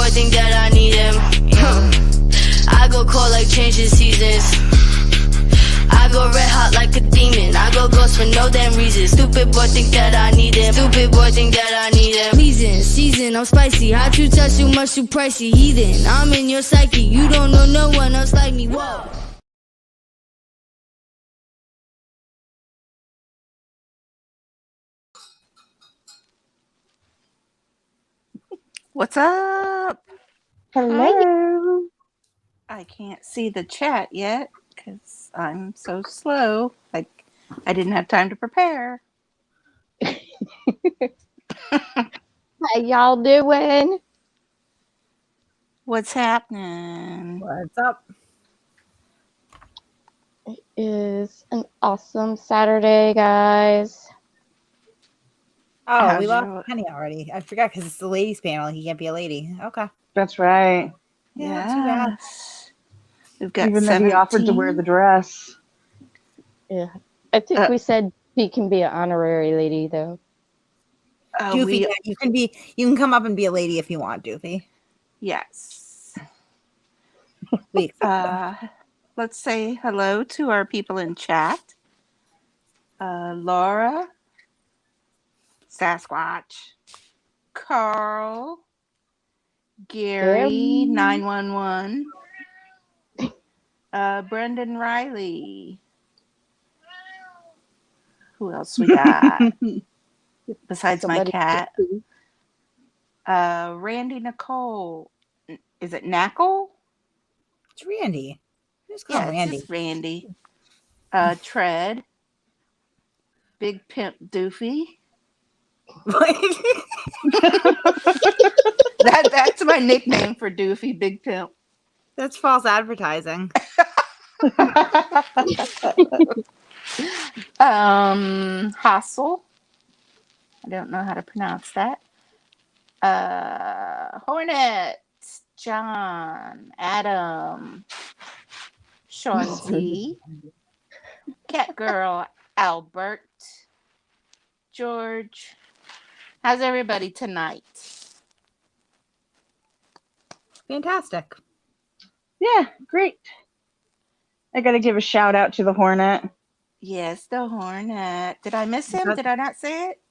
boy think that I need him. I go cold like changing seasons. I go red hot like a demon. I go ghost for no damn reason. Stupid boy think that I need him. Stupid boy think that I need him. Season, I'm spicy. Hot you touch too much, too pricey. Heathen, I'm in your psyche. You don't know no one else like me. Whoa. What's up? Hello. I can't see the chat yet because I'm so slow. Like, I didn't have time to prepare. How y'all doing? What's happening? What's up? It is an awesome Saturday, guys. Oh, How's we your- lost Penny already. I forgot because it's the ladies panel. He can't be a lady. Okay. That's right. Yeah, too bad. Yes. We've got Even though he offered to wear the dress. Yeah, I think we said he can be an honorary lady, though. Doofy, you can come up and be a lady if you want, Doofy. Yes. We accept Let's say hello to our people in chat. Laura, Sasquatch, Carl, Gary, 911, Brendan Riley. Who else we got? Besides Somebody my cat. Randy Nicole. Is it Knackle? It's Randy. Just call him Randy. It's Randy. Tread. Big Pimp Doofy. That's my nickname for Doofy, Big Pimp. That's false advertising. Hassel. I don't know how to pronounce that. Hornet. John. Adam. Sean Z. Cat Girl. Albert. George. How's everybody tonight? Fantastic. Yeah, great. I got to give a shout out to the Hornet. Yes, the Hornet. Did I miss him? Did I not say it?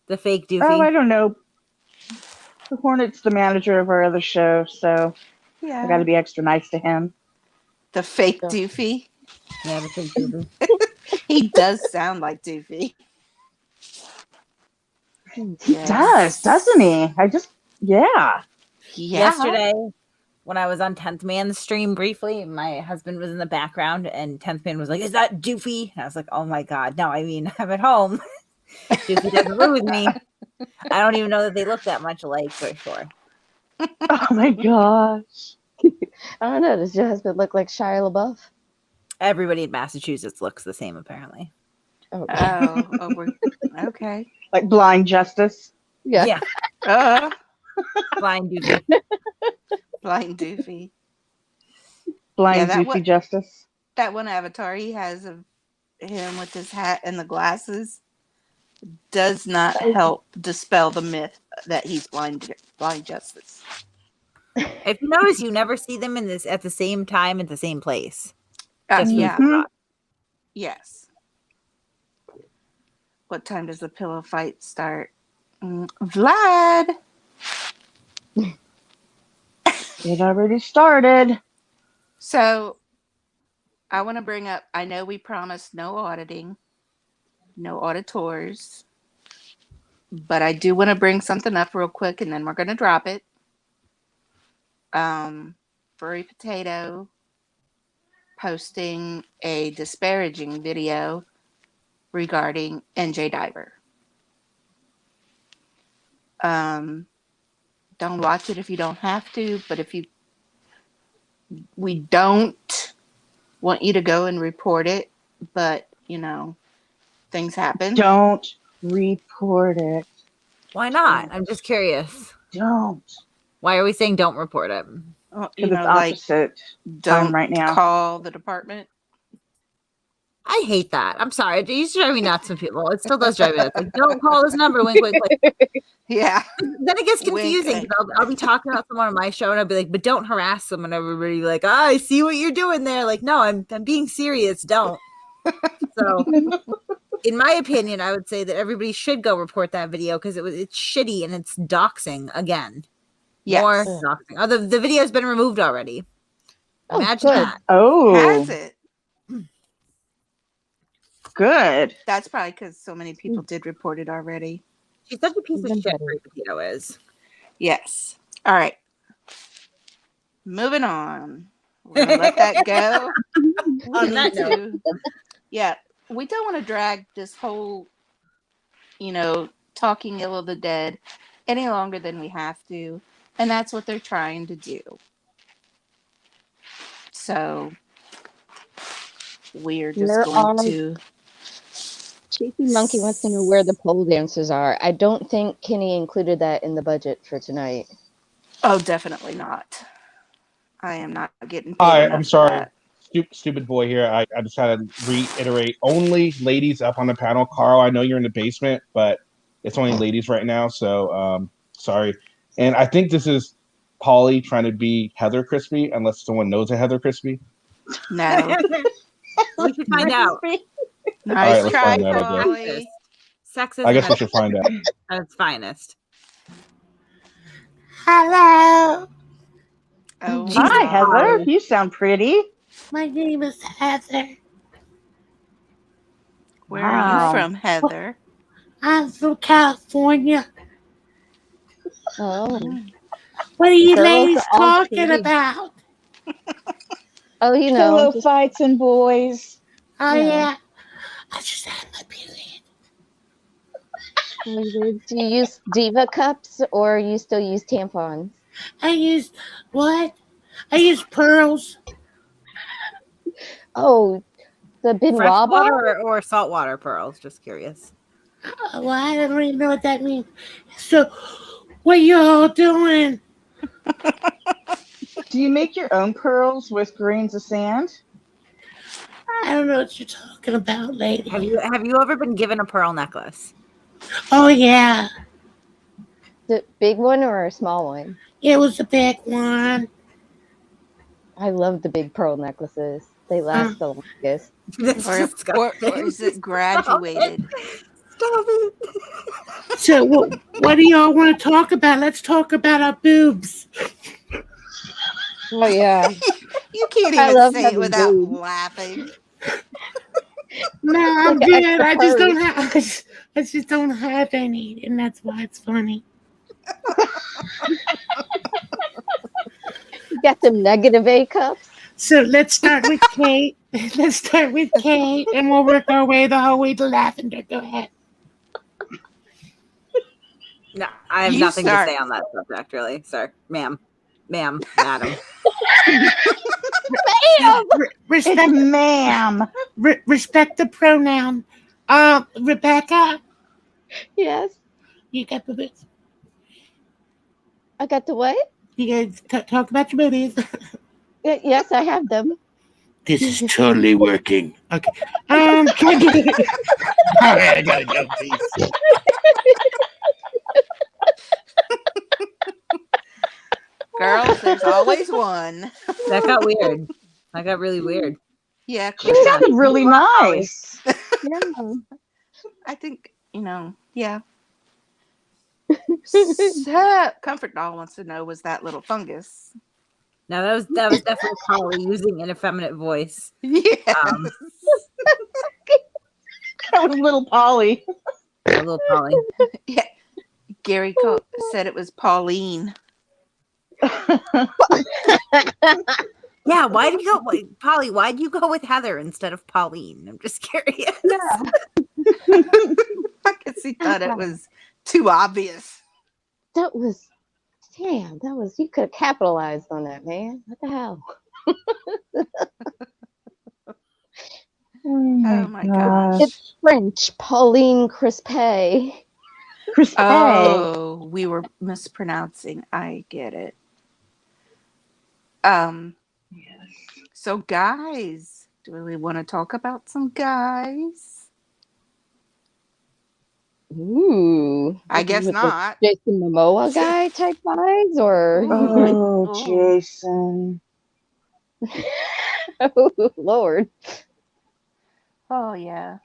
The fake Doofy. Oh, I don't know. The Hornet's the manager of our other show, so Yeah. I got to be extra nice to him. The fake Doofy. Yeah, the fake Doofy. He does sound like Doofy. He does, doesn't he? Yeah. Yesterday, when I was on 10th Man's stream briefly, my husband was in the background and 10th Man was like, "Is that Doofy?" And I was like, "Oh my God. No, I mean, I'm at home. Doofy doesn't live with me." I don't even know that they look that much alike for sure. Oh my gosh. I don't know. Does your husband look like Shia LaBeouf? Everybody in Massachusetts looks the same, apparently. We're okay. Like Blind Justice. Yeah. Blind Doofy. Blind Doofy. Blind Doofy Justice. That one avatar he has of him with his hat and the glasses does not help dispel the myth that he's blind Justice. If you notice, you never see them at the same time at the same place. Yes. What time does the pillow fight start? Vlad. It already started. So I want to bring up, I know we promised no auditing, no auditors, but I do want to bring something up real quick and then we're going to drop it. Furry Potato posting a disparaging video regarding NJ Diver. Don't watch it if you don't have to, but we don't want you to go and report it, but things happen. Don't report it. Why not? I'm just curious. Don't. Why are we saying don't report it? Because it's opposite don't right now. Call the department. I hate that. I'm sorry. It used to drive me nuts when people. It still does drive me nuts. Like, don't call this number. Wink, wink, wink. Yeah. Then it gets confusing. Wink. I'll be talking about someone on my show, and I'll be like, "But don't harass them." And everybody be like, I see what you're doing there. Like, no, I'm being serious. Don't. So, in my opinion, I would say that everybody should go report that video because it's shitty and it's doxing again. Yes. More doxing. Oh, the video's been removed already. Oh, Imagine good. that. Oh, Has it? good. That's probably because so many people did report it already. She's such a piece of Even shit. better. Ray Potato is. Yes. All right. Moving on. We're gonna let that go. On that note. Yeah, we don't want to drag this whole, talking ill of the dead any longer than we have to, and that's what they're trying to do. So we're just They're going to. Cheeky Monkey wants to know where the pole dancers are. I don't think Kenny included that in the budget for tonight. Oh, definitely not. I am not getting paid Hi, enough I'm for sorry. that. Stupid boy here. I just had to reiterate. Only ladies up on the panel. Carl, I know you're in the basement, but it's only ladies right now. So sorry. And I think this is Polly trying to be Heather Crispy, unless someone knows a Heather Crispy. No. We should find out. Nice let's try, find out, I guess. Polly. Sexist I guess we should find out. at its finest. Hello, Oh, Hi, my. Heather. You sound pretty. my name is Heather. Where are Wow. you from, Heather? I'm from California. Oh, What are you Girls ladies are all talking pretty. about? oh, Pillow just fights and boys. Oh, Yeah. yeah. I just had my period. do you use Diva cups or you still use tampons? I used what? I used pearls. Oh, the Benoit ball? Freshwater or saltwater pearls? Just curious. Well, I don't even know what that means. So, what you all doing? Do you make your own pearls with grains of sand? I don't know what you're talking about, lady. Have you ever been given a pearl necklace? Oh, yeah. The big one or a small one? It was a big one. I love the big pearl necklaces. They last the longest. That's Or disgusting. is it graduated? Stop it. So, what do y'all want to talk about? Let's talk about our boobs. Oh yeah. You can't I even love say it having without boobs. laughing. No, I'm Like good. extra I just don't purse. have. I just don't have any, and that's why it's funny. You got them negative A cups? So let's start with Kate. Let's start with Kate, and we'll work our way the whole way to Lavender. Go ahead. No, I have You nothing start. to say on that subject, really. Sir, ma'am, madam. Respect, It's ma'am. respect the pronoun. Rebecca, Yes. you got the boots. I got the what? You guys talk about your booties. Yes, I have them. This is totally working. Okay. Kendall. All right, I gotta go, please. Girls, there's always one. That got weird. That got really weird. Yeah, She sounded really nice. Yeah. I think, yeah. So, Comfort Doll wants to know, was that little fungus? No, that was definitely Polly using an effeminate voice. Yes. That was little Polly. A little Polly. Yeah. Gary said it was Pauline. Yeah, why did you go, Polly? Why did you go with Heather instead of Pauline? I'm just curious. I guess he thought it was too obvious. That was you could have capitalized on that, man. What the hell? Oh my gosh. It's French, Pauline Crispy. Crispy. Oh, we were mispronouncing. I get it. So guys, Do we want to talk about some guys? Ooh. I guess With the not. Jason Momoa guy type vibes, or Oh, Ooh. Jason. oh Lord. Oh, yeah.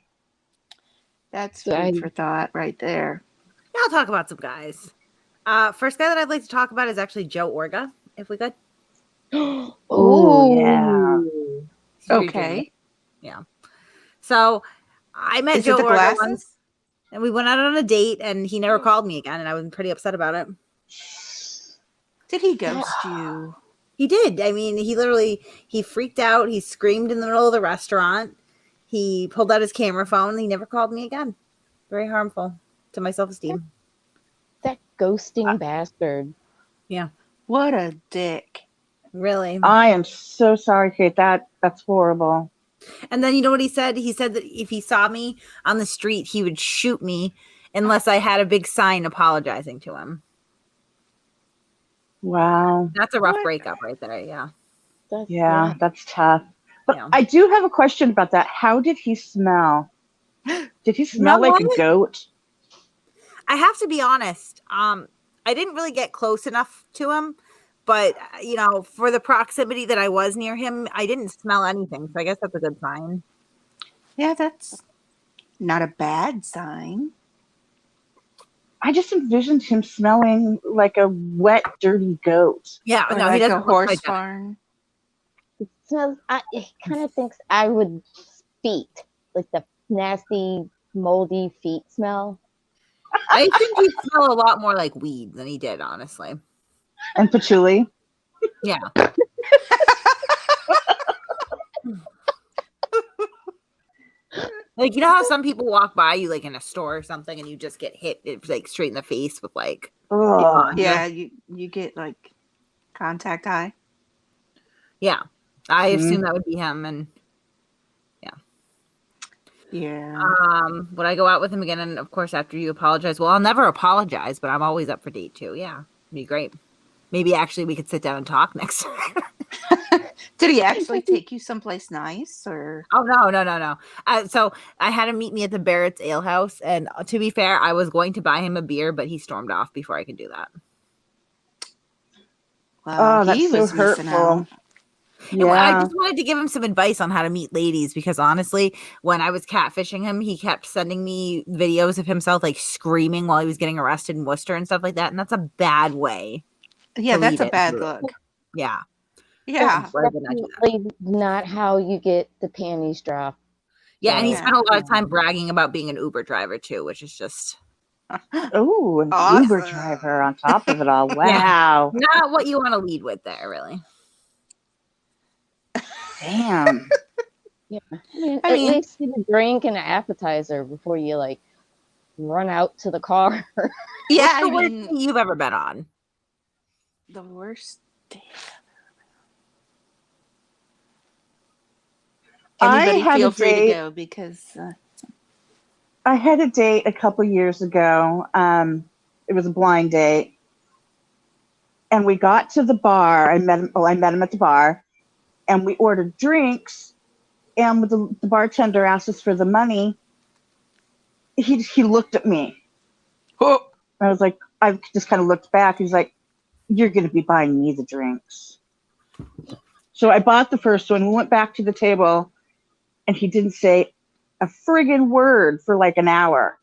That's So food for thought right there. Yeah, I'll talk about some guys. First guy that I'd like to talk about is actually Joe Orga, if we could. Oh, yeah. He's pretty Okay. good. Yeah. So I met Is Joe it the Orga glasses? once, and we went out on a date, and he never called me again, and I was pretty upset about it. Did he ghost you? He did. I mean, he freaked out. He screamed in the middle of the restaurant. He pulled out his camera phone. He never called me again. Very harmful to my self-esteem. that ghosting bastard. Yeah, What a dick. really. I am so sorry, Kate. That's horrible. And then you know what he said? He said that if he saw me on the street, he would shoot me unless I had a big sign apologizing to him. Wow. That's a rough What? breakup right there. Yeah. Yeah, that's tough. But Yeah. I do have a question about that. How did he smell? Did he smell know like a what? goat? I have to be honest. I didn't really get close enough to him, but for the proximity that I was near him, I didn't smell anything. So I guess that's a good sign. Yeah, that's not a bad sign. I just envisioned him smelling like a wet, dirty goat. Yeah, Or no, he like doesn't a look horse like that. farm. It smells. It kind of thinks I would feet, like the nasty, moldy feet smell. I think he smelled a lot more like weed than he did, honestly. And patchouli. Yeah. Like, you know how some people walk by you like in a store or something and you just get hit like straight in the face with like Ugh. Yeah, you get like contact eye. yeah. I Mhm. assume that would be him. And Yeah. would I go out with him again? And of course, after you apologize, well, I'll never apologize, but I'm always up for date too. Yeah, it'd be great. Maybe actually we could sit down and talk next time. Did he actually take you someplace nice or? Oh, no. So I had him meet me at the Barrett's Ale House. And to be fair, I was going to buy him a beer, but he stormed off before I could do that. Well, Oh, that's he so was missing hurtful. out. And I Yeah. just wanted to give him some advice on how to meet ladies because honestly, when I was catfishing him, he kept sending me videos of himself like screaming while he was getting arrested in Worcester and stuff like that. And that's a bad way. Yeah, to that's lead a it. bad look. Yeah. Yeah. That's Why would I do that? definitely not how you get the panties dropped. Yeah, and he Yeah. spent a lot of time bragging about being an Uber driver too, which is just Oh, an Awesome. Uber driver on top of it all. Wow. not what you want to lead with there, really. Damn. I I mean- at least get a drink and an appetizer before you like run out to the car. Yeah, What's the I worst mean, thing you've ever been on? the worst day. I Anybody had feel a free to date- go because I had a date a couple years ago. It was a blind date. And we got to the bar. I met him at the bar. And we ordered drinks. And the bartender asked us for the money. He looked at me. oh, I was like, I just kind of looked back. He's like, you're going to be buying me the drinks. So I bought the first one. We went back to the table. And he didn't say a friggin' word for like an hour.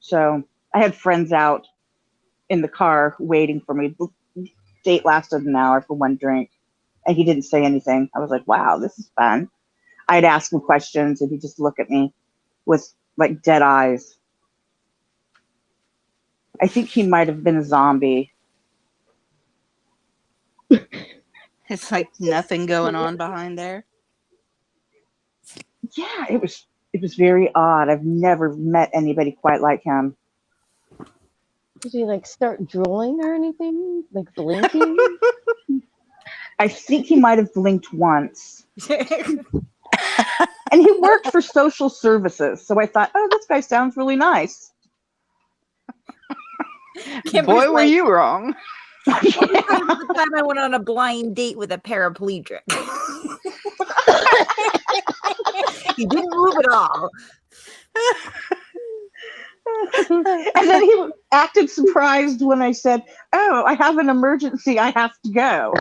So I had friends out in the car waiting for me. The date lasted an hour for one drink. And he didn't say anything. I was like, wow, this is fun. I'd ask him questions and he'd just look at me with like dead eyes. I think he might have been a zombie. it's like nothing going on behind there. Yeah, it was very odd. I've never met anybody quite like him. Did you like start drooling or anything? Like blinking? I think he might have blinked once. And he worked for social services. So I thought, oh, this guy sounds really nice. Boy, were you wrong. The time I went on a blind date with a paraplegic. He didn't move at all. And then he acted surprised when I said, "Oh, I have an emergency. I have to go."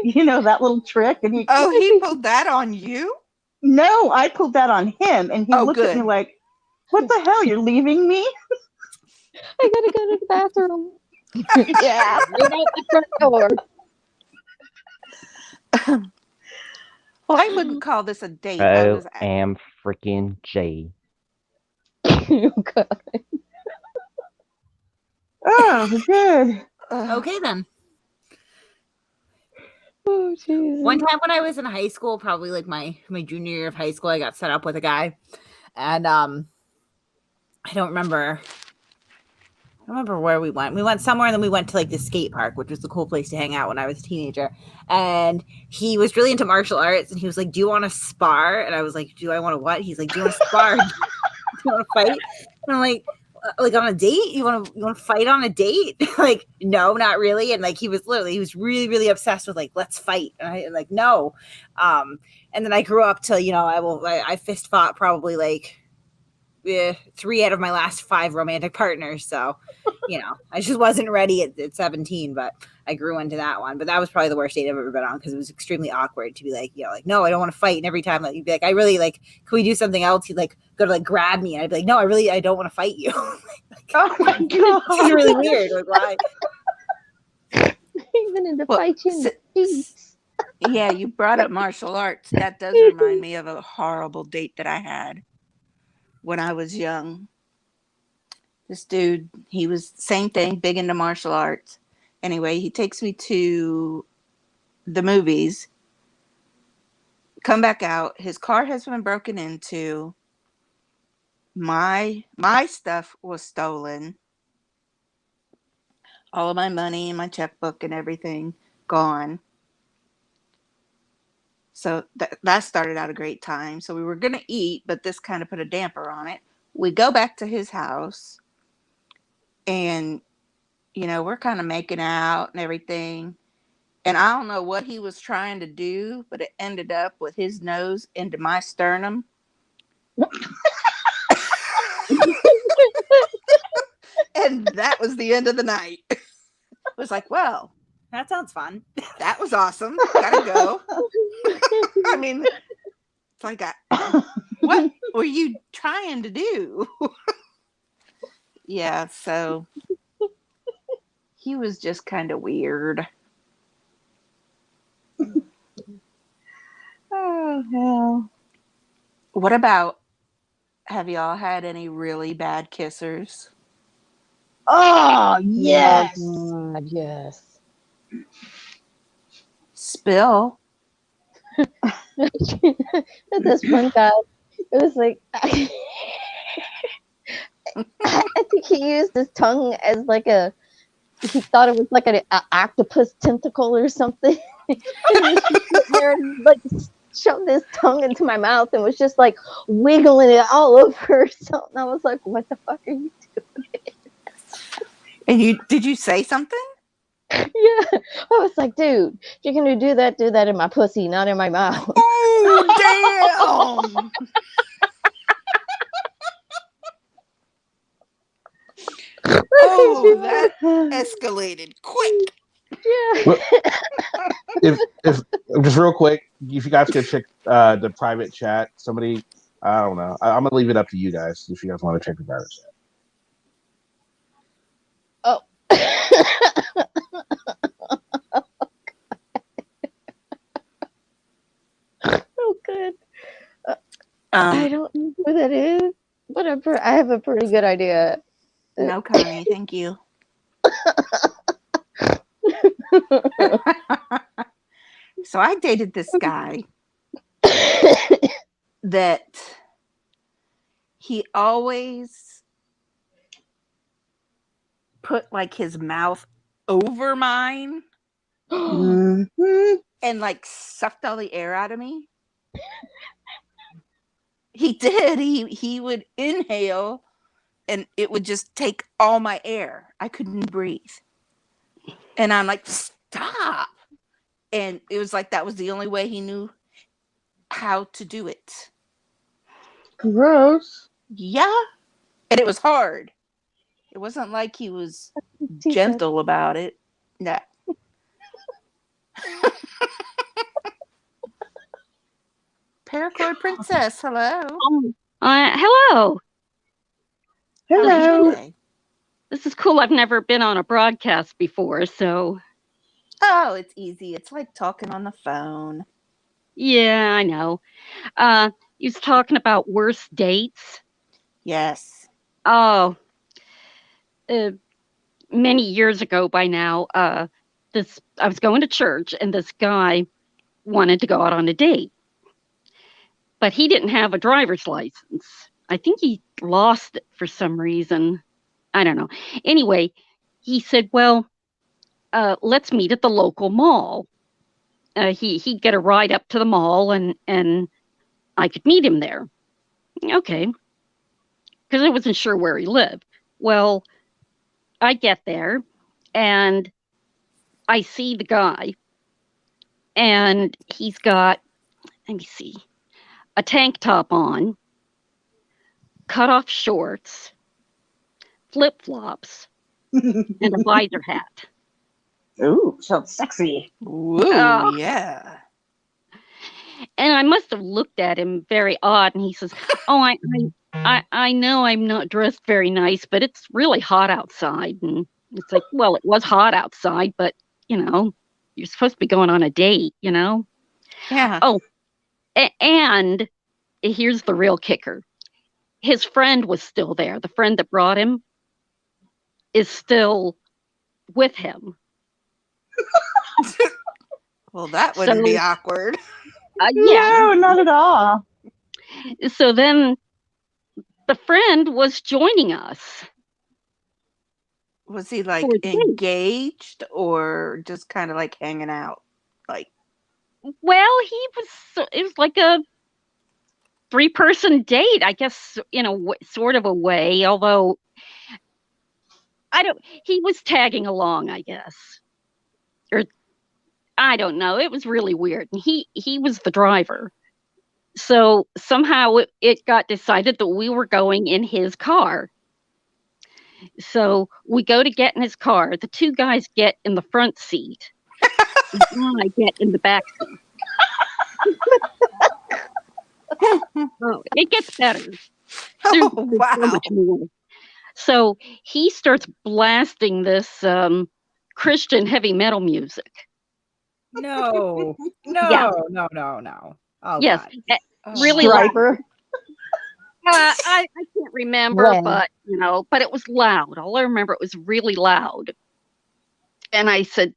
You know, that little trick. And he, Oh, he pulled that on you? no, I pulled that on him. And he Oh, looked at me good. like, "What the hell? You're leaving me?" I gotta go to the bathroom. Yeah, right out the front door. Well, I wouldn't call this a date. I was am freaking J. God. Oh, good. Okay, then. Oh, Jesus. One time when I was in high school, probably like my junior year of high school, I got set up with a guy, and I don't remember where we went. We went somewhere, and then we went to like the skate park, which was the cool place to hang out when I was a teenager. And he was really into martial arts, and he was like, "Do you want to spar?" And I was like, "Do I want to what?" He's like, "Do you want to spar? Do you want to fight?" And I'm like on a date? You want to fight on a date? Like, no, not really. And like he was really, really obsessed with like, let's fight. And I like, no. And then I grew up to, I fist fought probably like 3 out of my last 5 romantic partners. So, I just wasn't ready at 17, but I grew into that one. But that was probably the worst date I've ever been on, because it was extremely awkward to be like, no, I don't want to fight. And every time like, you'd be like, I really like, can we do something else? He'd like go to like grab me, and I'd be like, no, I don't want to fight you. Oh my God. This is really weird. Like, why? Even in the Well, fighting. yeah, you brought up martial arts. That does remind me of a horrible date that I had when I was young. This dude, he was same thing, big into martial arts. Anyway, he takes me to the movies. Come back out. His car has been broken into. My stuff was stolen. All of my money and my checkbook and everything gone. So that started out a great time. So we were going to eat, but this kind of put a damper on it. We go back to his house, and, we're kind of making out and everything. And I don't know what he was trying to do, but it ended up with his nose into my sternum. And that was the end of the night. It was like, well, That sounds fun. that was awesome. Gotta go. I mean, it's like, what were you trying to do? Yeah, so he was just kind of weird. Oh, hell. What about, have y'all had any really bad kissers? Oh, yes. Oh, God, yes. Spill. This one guy, it was like, I think he used his tongue as like he thought it was like an octopus tentacle or something. And he was just sitting there and like shoved his tongue into my mouth and was just like wiggling it all over. So I was like, what the fuck are you doing? And did you say something? Yeah. I was like, dude, if you're gonna do that in my pussy, not in my mouth. Oh, damn. Oh, that escalated quick. Yeah. If just real quick, if you guys could check the private chat, somebody, I don't know, I'm gonna leave it up to you guys if you guys want to check the private chat. Oh. Oh, good. I don't know who that is, but I have a pretty good idea. No, Connie, thank you. So I dated this guy that he always put like his mouth over mine Mhm. and like sucked all the air out of me. He did. He would inhale and it would just take all my air. I couldn't breathe. And I'm like, stop. And it was like that was the only way he knew how to do it. Gross. Yeah. And it was hard. It wasn't like he was gentle about it. No. Paracord Princess, hello. Hello. Hello. Hey. This is cool. I've never been on a broadcast before, so Oh, it's easy. It's like talking on the phone. yeah, I know. You was talking about worst dates. Yes. Oh, many years ago by now, I was going to church and this guy wanted to go out on a date, but he didn't have a driver's license. I think he lost it for some reason. I don't know. Anyway, he said, "Well, let's meet at the local mall." He'd get a ride up to the mall, and I could meet him there. Okay, because I wasn't sure where he lived. Well, I get there, and I see the guy, and he's got, let me see, a tank top on, cut off shorts, flip flops, and a visor hat. Ooh, sounds sexy. Ooh, Oh. yeah. And I must have looked at him very odd, and he says, "Oh, I know I'm not dressed very nice, but it's really hot outside." And it's like, well, it was hot outside, but you're supposed to be going on a date, Yeah. Oh, and here's the real kicker. His friend was still there. The friend that brought him is still with him. Well, that wouldn't be So, awkward. yeah. No, not at all. So then the friend was joining us. Was he like For a date. engaged or just kind of like hanging out? Like, Well, it was like a 3-person date, I guess, in a sort of a way, although he was tagging along, I guess. Or I don't know. It was really weird. And he was the driver. So somehow it got decided that we were going in his car. So we go to get in his car. The two guys get in the front seat. And I get in the back seat. Oh, it gets better. There's so wow. much more. So he starts blasting this Christian heavy metal music. No. Yeah. No. Oh, Yes. God. Really loud. Striper. I can't remember, When? but it was loud. All I remember, it was really loud. And I said,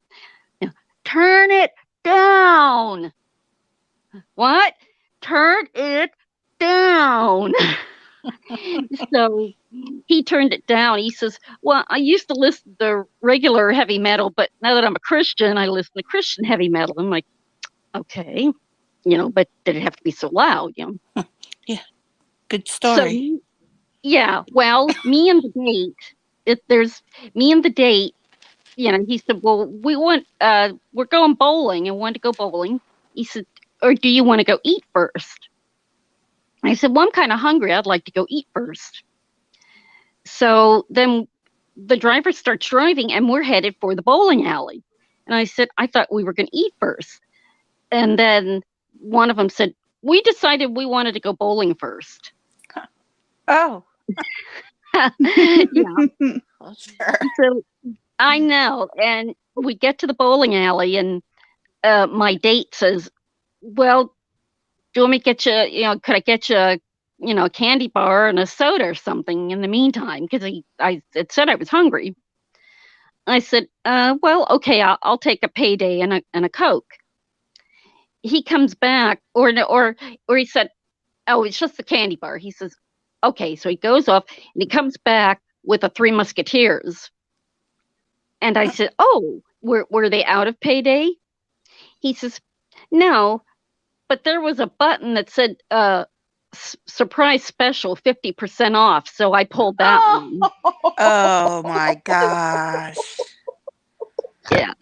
"Turn it down." What? Turn it down. So he turned it down. He says, "Well, I used to listen to regular heavy metal, but now that I'm a Christian, I listen to Christian heavy metal." I'm like, okay, but did it have to be so loud? Yeah. Good story. So, yeah, well, me and the date, he said, "Well, we're going bowling and wanted to go bowling." He said, "Or do you want to go eat first?" I said, "Well, I'm kind of hungry. I'd like to go eat first." So then the driver starts driving and we're headed for the bowling alley. And I said, "I thought we were going to eat first." And then one of them said, "We decided we wanted to go bowling first." Oh. Yeah. Well, sure. So I know. And we get to the bowling alley and my date says, "Well, do you want me to get you, could I get you a candy bar and a soda or something in the meantime?" Because I had said I was hungry. I said, "Well, okay, I'll take a payday and a Coke." He comes back, or he said, "Oh, it's just the candy bar." He says, "Okay." So he goes off and he comes back with the Three Musketeers. And I said, "Oh, were they out of payday?" He says, "No, but there was a button that said surprise special 50% off." So I pulled that one. Oh my gosh. Yeah.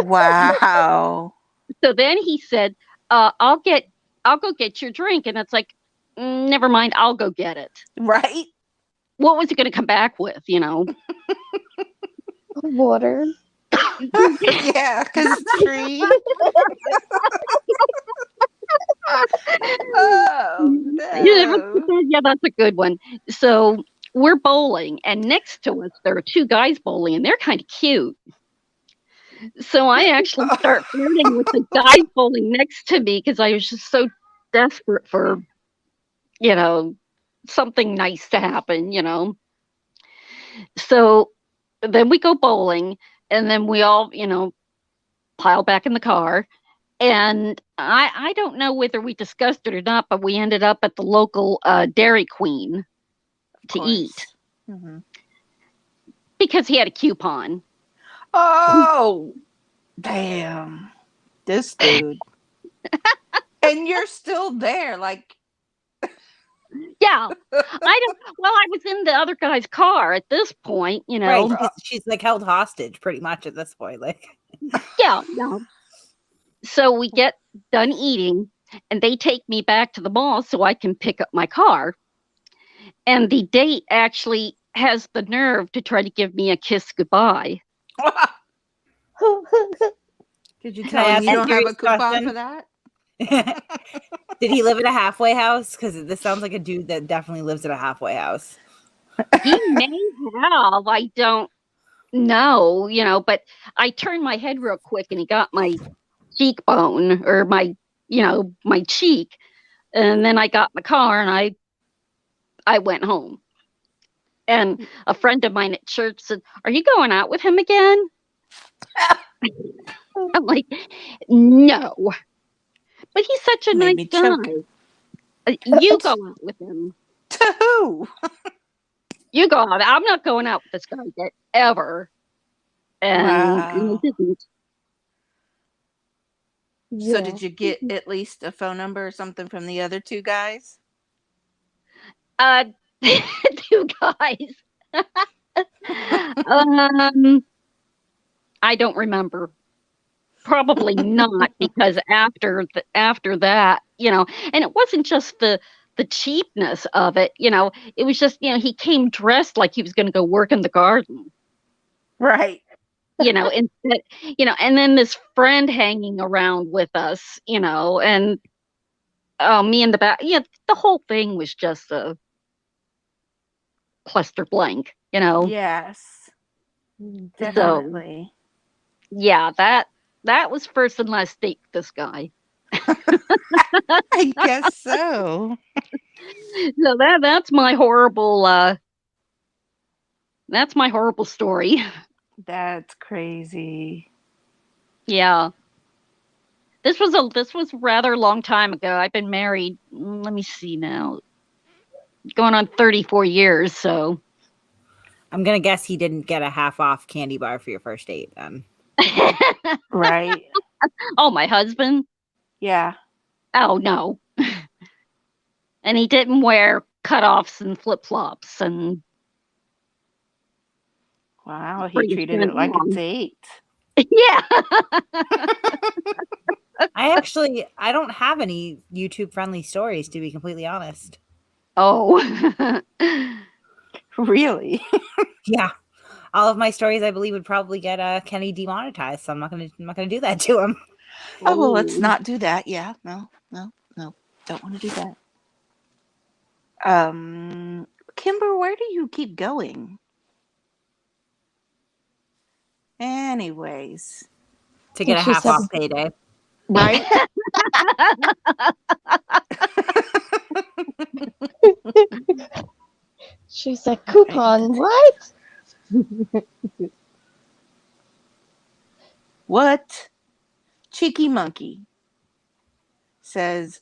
Wow. So then he said, "I'll get I'll go get your drink. And it's like, never mind, I'll go get it. Right? What was it going to come back with, you know? Water. Yeah, because tree. Oh, no. Yeah, that's a good one. So we're bowling, and next to us, there are two guys bowling, and they're kind of cute. So I actually start flirting with the guy bowling next to me because I was just so desperate for, you know, something nice to happen, you know. So then we go bowling, and then we all, you know, pile back in the car. And I don't know whether we discussed it or not, but we ended up at the local Dairy Queen to eat Mm-hmm. because he had a coupon. Oh, damn. This dude. And you're still there. Like, Yeah, I was in the other guy's car at this point, you know. Right. She's like held hostage pretty much at this point. Like, Yeah. So we get done eating, and they take me back to the mall so I can pick up my car. And the date actually has the nerve to try to give me a kiss goodbye. did you Can tell I him ask you a don't have a serious coupon question? for that? did he live at a halfway house? Because this sounds like a dude that definitely lives at a halfway house. He may have, I don't know, you know, but I turned my head real quick and he got my cheekbone or my, you know, my cheek. And then I got in the car and I went home. And a friend of mine at church said, "Are you going out with him again?" I'm like, "No." But he's such a Made nice me guy. choke. You go out with him. To who? You go out. I'm not going out with this guy yet, ever. And I Wow. didn't. So did you get at least a phone number or something from the other two guys? Two guys. I don't remember. Probably not, because after that, you know, and it wasn't just the cheapness of it, you know, it was just, you know, he came dressed like he was going to go work in the garden, Right. you know, instead, you know, and then this friend hanging around with us, you know, and me in the back, yeah, the whole thing was just a cluster blank, you know. Yes. Mm, Definitely. Yeah, that was first and last date with this guy. I guess so. So that's my horrible story. That's crazy. Yeah. This was rather a long time ago. I've been married, let me see now, going on 34 years, so I'm gonna guess he didn't get a half off candy bar for your first date then. Right. Oh, my husband? Yeah. Oh, no. And he didn't wear cutoffs and flip-flops and Wow. He pretty treated it like a long. date. Yeah. I don't have any YouTube friendly stories, to be completely honest. Oh. Really? Yeah. All of my stories, I believe, would probably get Kenny demonetized, so I'm not gonna do that to him. Oh, well, let's not do that. Yeah. No. Don't want to do that. Kimber, where do you keep going? Anyways. To get a She half said- off payday. Right? She's like, coupon, what? What? Cheeky Monkey says,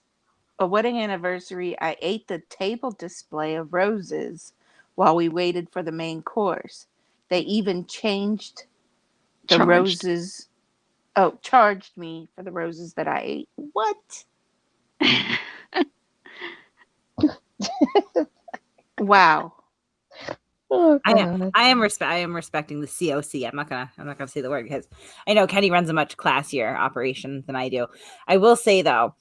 a wedding anniversary, I ate the table display of roses while we waited for the main course. They even changed the Charged. roses. Oh, charged me for the roses that I ate. What? Wow. Oh, I God. am respecting the COC. I'm not gonna say the word because I know Kenny runs a much classier operation than I do. I will say though,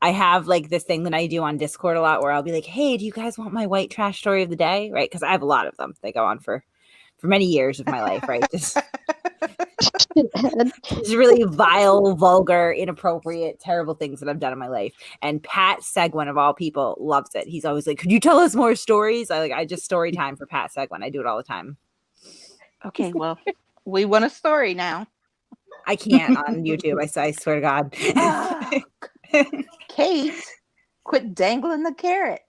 I have like this thing that I do on Discord a lot where I'll be like, hey, do you guys want my white trash story of the day? Right? Because I have a lot of them. They go on for many years of my life, right? Just really vile, vulgar, inappropriate, terrible things that I've done in my life. And Pat Seguin, of all people, loves it. He's always like, could you tell us more stories? I just story time for Pat Seguin. I do it all the time. Okay, well, we want a story now. I can't on YouTube. I swear to God. Kate, quit dangling the carrot.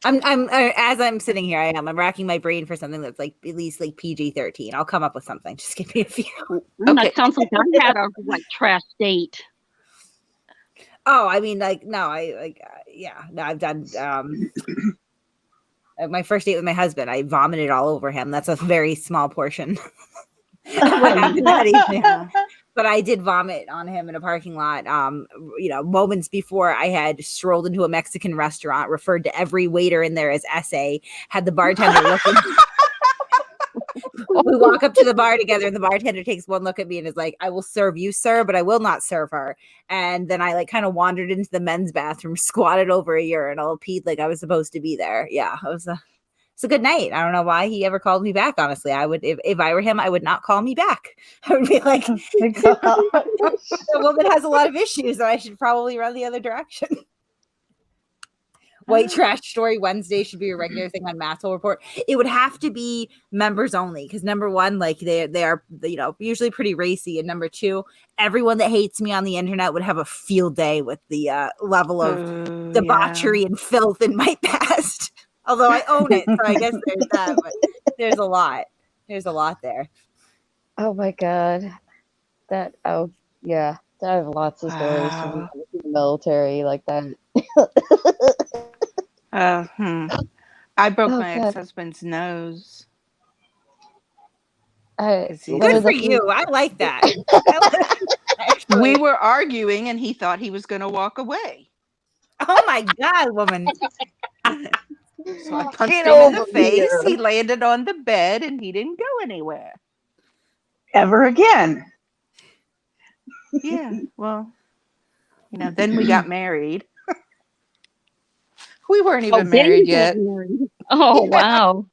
I'm as I'm sitting here, I'm racking my brain for something that's like at least like PG-13. I'll come up with something. Just give me a few. Okay. That sounds like I had a like trash date. Oh, I mean, like, no, no, I've done my first date with my husband. I vomited all over him. That's a very small portion of what happened that evening. But I did vomit on him in a parking lot. Moments before I had strolled into a Mexican restaurant, referred to every waiter in there as SA, had the bartender looking. We walk up to the bar together, and the bartender takes one look at me and is like, I will serve you, sir, but I will not serve her. And then I like kind of wandered into the men's bathroom, squatted over a urinal, peed like I was supposed to be there. Yeah, it's a good night. I don't know why he ever called me back. Honestly, I would, if I were him, I would not call me back. I would be like, the woman has a lot of issues, so I should probably run the other direction. White trash story Wednesday should be a regular thing on Maxwell Report. It would have to be members only because number one, like they are, usually pretty racy, and number two, everyone that hates me on the internet would have a field day with the level of debauchery and filth in my past. Although I own it, so I guess there's that. But there's a lot. There's a lot there. Oh my God, yeah, I have lots of stories from the military like that. I broke my ex-husband's nose. Good for you. I like that. We were arguing, and he thought he was going to walk away. Oh my God, woman. So I punched him in the face. He landed on the bed, and he didn't go anywhere. Ever again. Yeah, well, then we got married. We weren't even married yet. Oh, wow.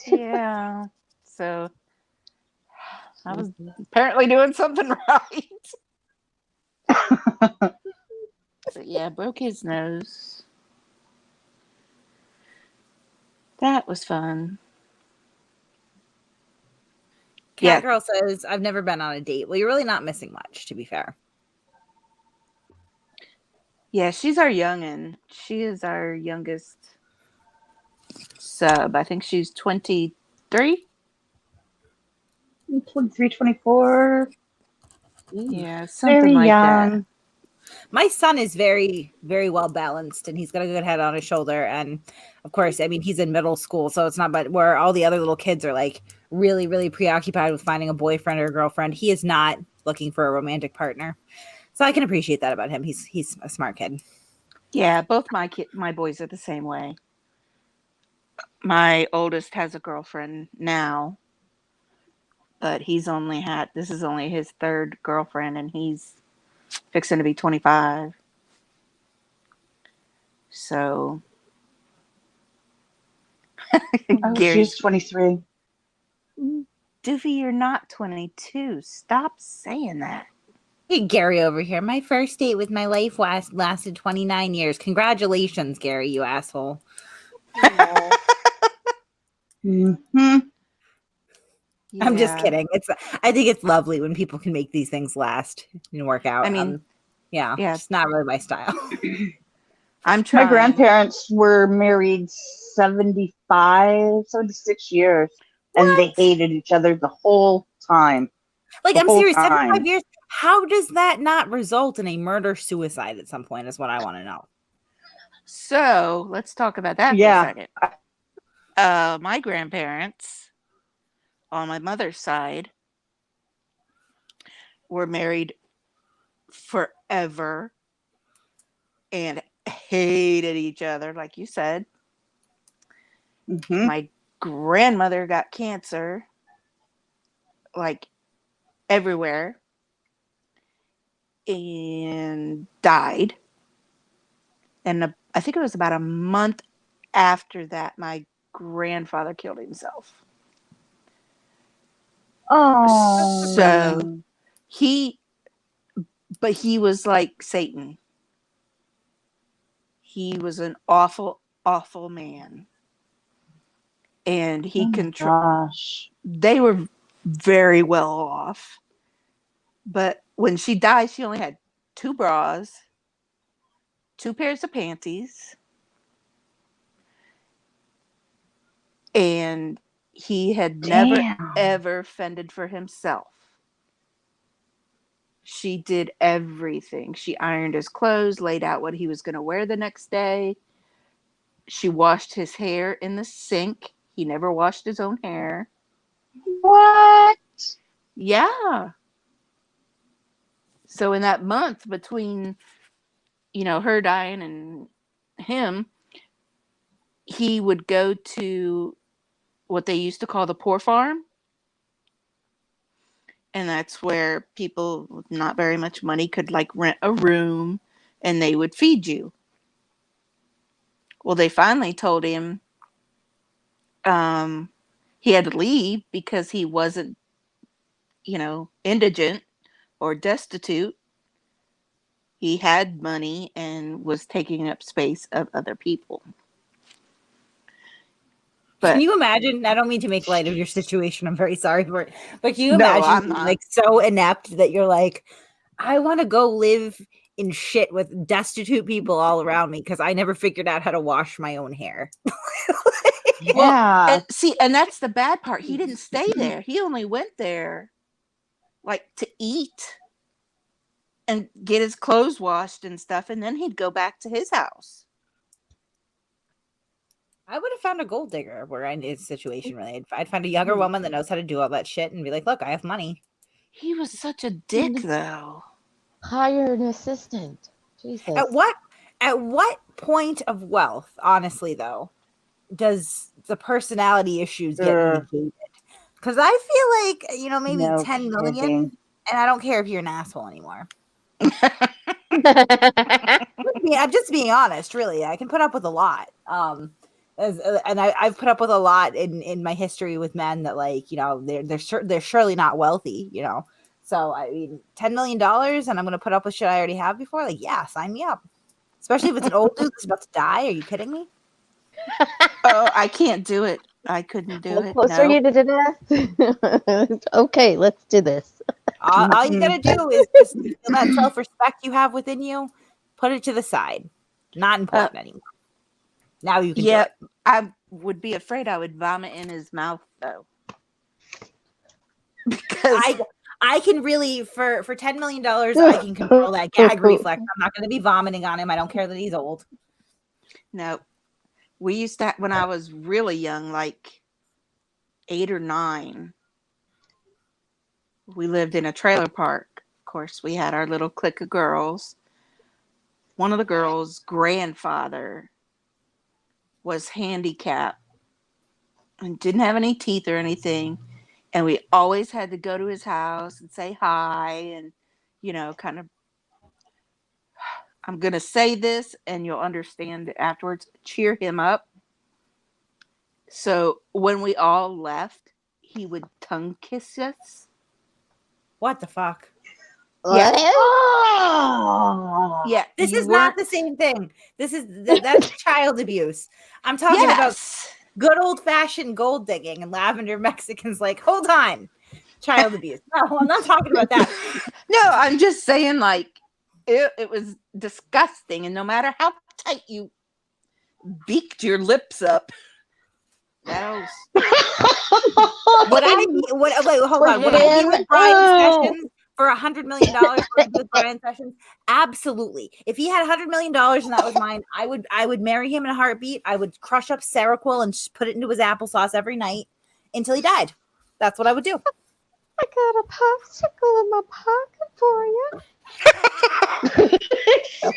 Yeah. So I was apparently doing something right. So yeah, broke his nose. That was fun. Cat Girl says, I've never been on a date. Well, you're really not missing much, to be fair. Yeah, she's our youngin'. She is our youngest sub. I think she's 23. 23, 24. Yeah, something Very like young. that. My son is very, very well balanced, and he's got a good head on his shoulder. And of course, I mean, he's in middle school, so it's not, but where all the other little kids are like really, really preoccupied with finding a boyfriend or a girlfriend. He is not looking for a romantic partner. So I can appreciate that about him. He's a smart kid. Yeah, both my boys are the same way. My oldest has a girlfriend now, but this is only his third girlfriend, and he's fixing to be 25. So She's 23. Doofy, you're not 22. Stop saying that. Hey, Gary over here. My first date with my life lasted 29 years. Congratulations, Gary, you asshole. Mm-hmm. Yeah. I'm just kidding. I think it's lovely when people can make these things last and work out. I mean, it's not really my style. I'm trying. My grandparents were married 76 years, and they hated each other the whole time. Like, I'm serious, 75 years. How does that not result in a murder-suicide at some point is what I want to know. So let's talk about that for a second. My grandparents on my mother's side were married forever and hated each other, like you said. Mm-hmm. My grandmother got cancer, like everywhere. and died. And I think it was about a month after that, my grandfather killed himself. Oh. So he was like Satan. He was an awful, awful man. And he Gosh. They were very well off. But when she died, she only had 2 bras, 2 pairs of panties, and he had never, ever fended for himself. She did everything. She ironed his clothes, laid out what he was going to wear the next day. She washed his hair in the sink. He never washed his own hair. What? Yeah. So in that month between, her dying and him, he would go to what they used to call the poor farm. And that's where people with not very much money could like rent a room and they would feed you. Well, they finally told him he had to leave because he wasn't, indigent or destitute. He had money and was taking up space of other people. But can you imagine? I don't mean to make light of your situation. I'm very sorry for it. But can you imagine being like so inept that you're like, I want to go live in shit with destitute people all around me because I never figured out how to wash my own hair. Well, and that's the bad part. He didn't stay there. He only went there like to eat and get his clothes washed and stuff, and then he'd go back to his house. I would have found a gold digger where in a situation really. I'd find a younger woman that knows how to do all that shit and be like, look, I have money. He was such a dick, though. Hire an assistant. Jesus. At what point of wealth, honestly, though, does the personality issues get negated? Because I feel like, maybe 10 million, and I don't care if you're an asshole anymore. I'm just being honest, really. I can put up with a lot. I've put up with a lot in my history with men that, like, they're surely not wealthy, So, I mean, $10 million and I'm going to put up with shit I already have before? Like, yeah, sign me up. Especially if it's an old dude that's about to die. Are you kidding me? Oh, I can't do it. I couldn't do it. Closer you to death? Okay, let's do this. All you got to do is just feel that self-respect you have within you. Put it to the side. Not important anymore. Now you can do it. I would be afraid I would vomit in his mouth, though. Because I can really, for $10 million, I can control that gag reflex. I'm not going to be vomiting on him. I don't care that he's old. No. We used to, when I was really young, like 8 or 9, we lived in a trailer park. Of course, we had our little clique of girls. One of the girls' grandfather was handicapped and didn't have any teeth or anything. And we always had to go to his house and say hi and, kind of, I'm going to say this and you'll understand it afterwards, cheer him up. So when we all left, he would tongue kiss us. What the fuck? Yeah. Oh. Yeah. This is not the same thing. That's child abuse. I'm talking about good old-fashioned gold digging and lavender Mexicans. Like, hold on, child abuse. No, I'm not talking about that. No, I'm just saying, like, it was disgusting, and no matter how tight you beaked your lips up, that was hold on. Would I be with Brian Sessions for $100 million with Brian Sessions? Absolutely. If he had $100 million and that was mine, I would marry him in a heartbeat. I would crush up Seroquel and just put it into his applesauce every night until he died. That's what I would do. I got a popsicle in my pocket for you.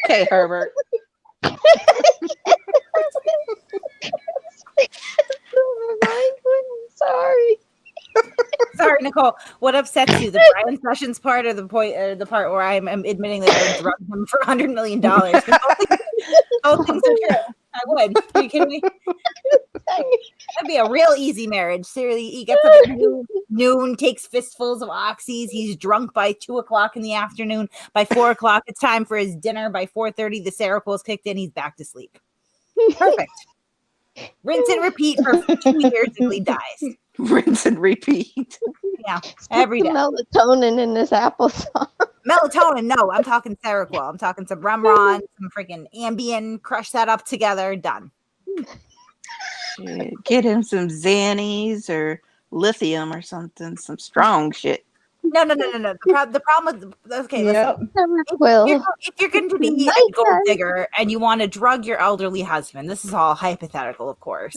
Okay, Herbert. Sorry. Sorry, Nicole. What upsets you, the Brian Sessions part, or the part where I'm admitting that I would drug him for $100 million? Both things are true. I would. Are you kidding me? That'd be a real easy marriage. Seriously, he gets up at noon, takes fistfuls of oxys. He's drunk by 2:00 in the afternoon. By 4:00, it's time for his dinner. By 4:30, the Seroquel's kicked in. He's back to sleep. Perfect. Rinse and repeat for 2 years until he dies. Rinse and repeat. Yeah, every day. Melatonin in this applesauce. Melatonin, no. I'm talking Seroquel. I'm talking some Remeron, some freaking Ambien. Crush that up together. Done. Shit. Get him some Xannies or lithium or something. Some strong shit. No. The problem with listen. If you're going to be a gold digger and you want to drug your elderly husband, this is all hypothetical, of course.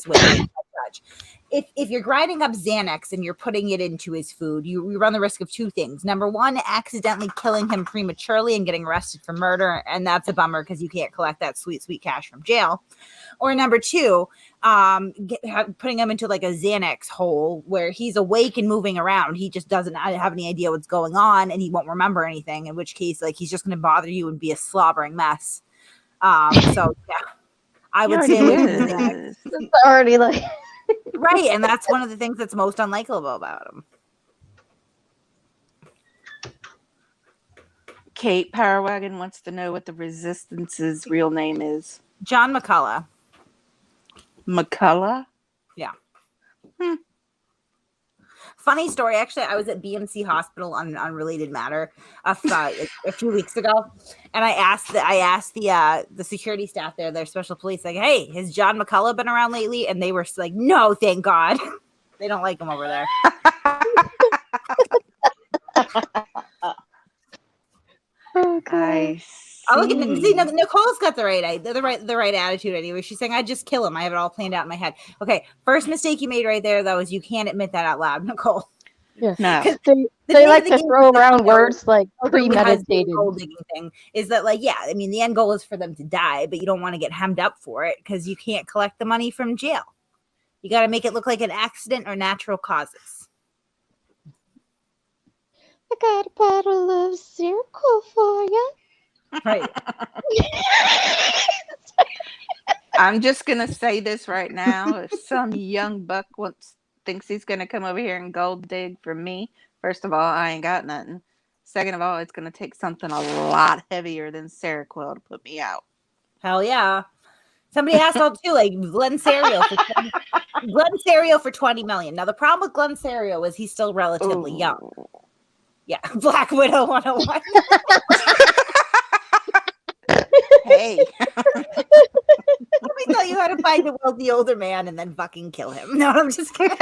If you're grinding up Xanax and you're putting it into his food, you run the risk of 2 things. Number 1, accidentally killing him prematurely and getting arrested for murder, and that's a bummer because you can't collect that sweet cash from jail. Or number 2, putting him into like a Xanax hole where he's awake and moving around. He just doesn't have any idea what's going on, and he won't remember anything. In which case, like, he's just going to bother you and be a slobbering mess. So yeah, I would say it's already like right, and that's one of the things that's most unlikable about him. Kate Powerwagon wants to know what the Resistance's real name is. John McCullough. McCullough? Yeah. Funny story. Actually, I was at BMC Hospital on an unrelated matter a few weeks ago, and I asked the security staff there, their special police, like, "Hey, has John McCullough been around lately?" And they were like, "No, thank God." They don't like him over there. Okay. Oh, look at Nicole's got the right attitude anyway. She's saying, "I'd just kill him. I have it all planned out in my head." Okay, first mistake you made right there, though, is you can't admit that out loud, Nicole. Yeah. No. They like to throw around words like premeditated. Gold digging thing is that, like, yeah, I mean, the end goal is for them to die, but you don't want to get hemmed up for it because you can't collect the money from jail. You got to make it look like an accident or natural causes. I got a bottle of Seroquel for you. Right. I'm just gonna say this right now. If some young buck thinks he's gonna come over here and gold dig for me, first of all, I ain't got nothing. Second of all, it's gonna take something a lot heavier than Seroquel to put me out. Hell yeah. Somebody asked all too, like Glenn Serio for $20 million. Now the problem with Glenn Serio is he's still relatively young. Yeah, Black Widow 101. Hey. Let me tell you how to find a wealthy older man and then fucking kill him. No, I'm just kidding.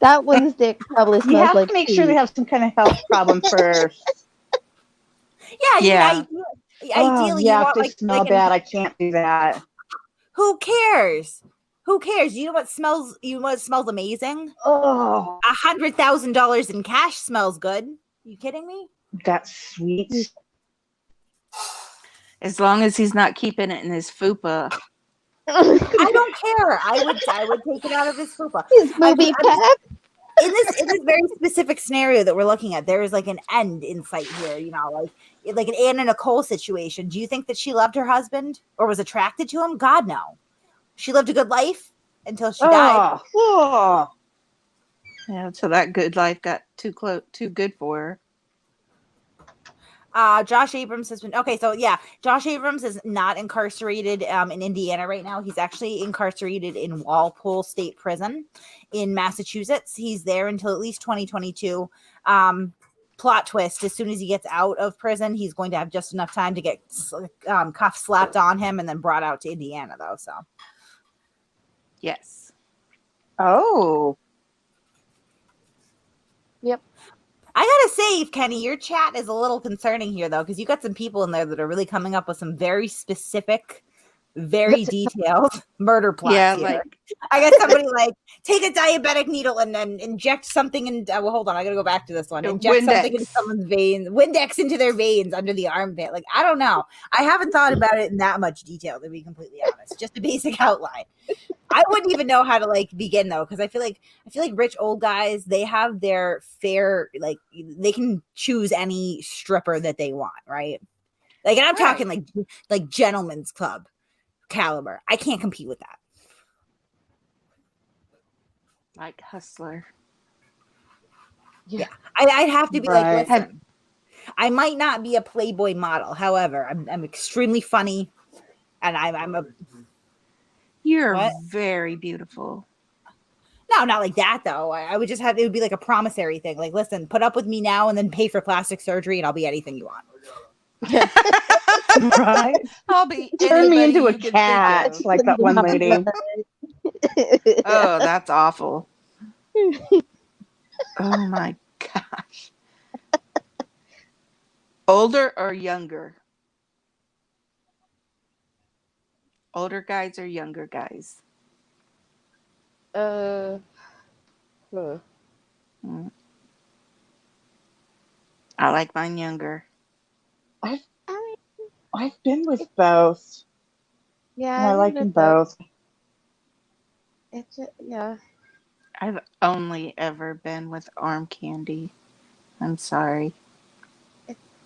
That one's dick probably You smells have like to make sure they have some kind of health problem first. Yeah. Ideally, yeah, you if want they like smell bad, I can't do that. Who cares? You know what smells? Smells amazing? Oh, $100,000 in cash smells good. You kidding me? that's sweet. As long as he's not keeping it in his fupa. I don't care. I would take it out of his fupa. His movie pack. In this very specific scenario that we're looking at, there is like an end in sight here. You know, like an Anna Nicole situation. Do you think that she loved her husband or was attracted to him? God, no. She lived a good life until she died. Oh. Yeah, so that good life got too good for her. Josh Abrams has been so yeah. Josh Abrams is not incarcerated in Indiana right now. He's actually incarcerated in Walpole State Prison in Massachusetts. He's there until at least 2022. Plot twist: as soon as he gets out of prison, he's going to have just enough time to get cuffs slapped on him and then brought out to Indiana, though. So, yes. Oh. Yep. I gotta say, Kenny, your chat is a little concerning here, though, because you got some people in there that are really coming up with some very specific very detailed murder plots Yeah, here. like I got somebody like take a diabetic needle and then inject something in. Well, hold on, I gotta go back to this one. Inject something into Windex. someone's veins, Windex into their veins under the armpit. Like I don't know. I haven't thought about it in that much detail, to be completely honest. Just a basic outline. I wouldn't even know how to like begin though, because I feel like rich old guys, they have their fair, like they can choose any stripper that they want, right? Like, and I'm talking like gentleman's club caliber. I can't compete with that. like Hustler. Yeah. I'd have to be like, Right. listen, I might not be a Playboy model. However, I'm extremely funny, and I'm a You're What? very beautiful. no, not like that though. I would just have it would be like a promissory thing. Like, listen, put up with me now, and then pay for plastic surgery, and I'll be anything you want. Right. I'll be Turn me anybody into a you can think cat, of. like that one lady. Oh, that's awful. Oh my gosh. Older or younger? Older guys or younger guys? Hmm. Mm. I like mine younger. I've been with both. Yeah, And I like did them both. It's just, yeah. I've only ever been with arm candy. I'm sorry.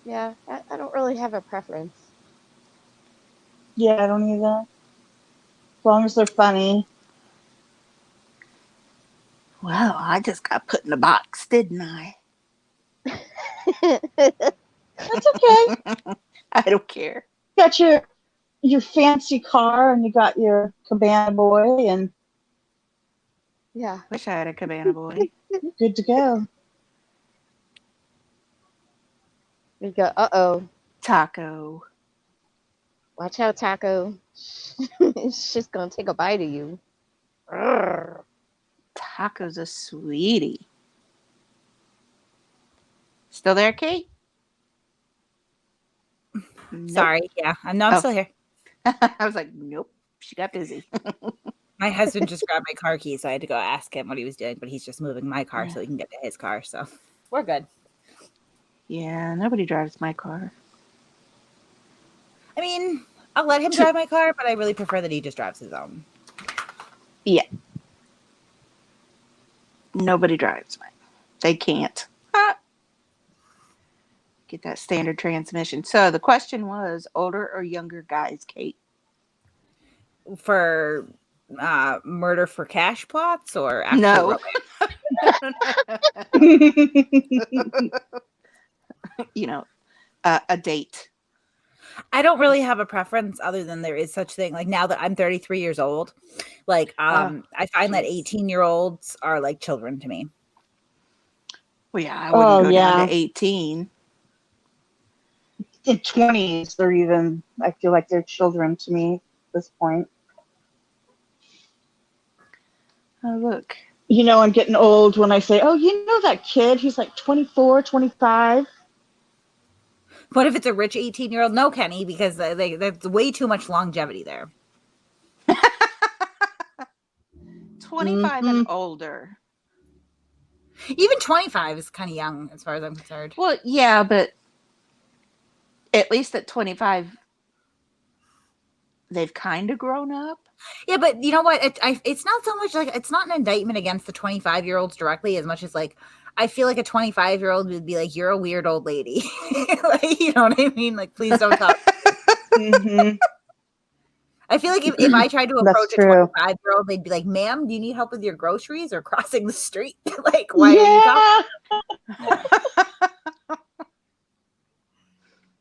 Yeah, I don't really have a preference. Yeah, I don't either. As long as they're funny. Well, I just got put in a box, didn't I? That's okay. I don't care. Got your fancy car and you got your cabana boy and Yeah. Wish I had a cabana boy. you're good to go. We go, uh-oh. Taco. Watch out, Taco. It's just gonna take a bite of you. Urgh. Taco's a sweetie. Still there, Kate? Nope. Sorry, yeah, I'm Oh. still here. I was like, nope. She got busy. My husband just grabbed my car keys, so I had to go ask him what he was doing, but he's just moving my car so he can get to his car. So we're good. Yeah, nobody drives my car. I mean, I'll let him drive my car, but I really prefer that he just drives his own. Yeah. Nobody drives mine. They can't. Get that standard transmission. So the question was older or younger guys, Kate? For murder for cash plots or actual No. romance? You know, a date. I don't really have a preference other than there is such thing. Like now that I'm 33 years old, like I find that 18-year-olds are like children to me. Well, yeah, I wouldn't go yeah. down to 18. In 20s, they're even, I feel like they're children to me at this point. Oh, look. You know, I'm getting old when I say, oh, you know that kid? He's like 24, 25. What if it's a rich 18-year-old? No, Kenny, because there's way too much longevity there. 25 and older. Even 25 is kind of young as far as I'm concerned. Well, yeah, but at least at 25, they've kind of grown up. Yeah, but you know what? It's not so much like it's not an indictment against the 25-year-olds directly as much as like I feel like a 25-year-old would be like, you're a weird old lady. Like, you know what I mean? Like, please don't talk. Mm-hmm. I feel like if I tried to That's approach a true. 25-year-old, they'd be like, ma'am, do you need help with your groceries or crossing the street? Like, why are you talking?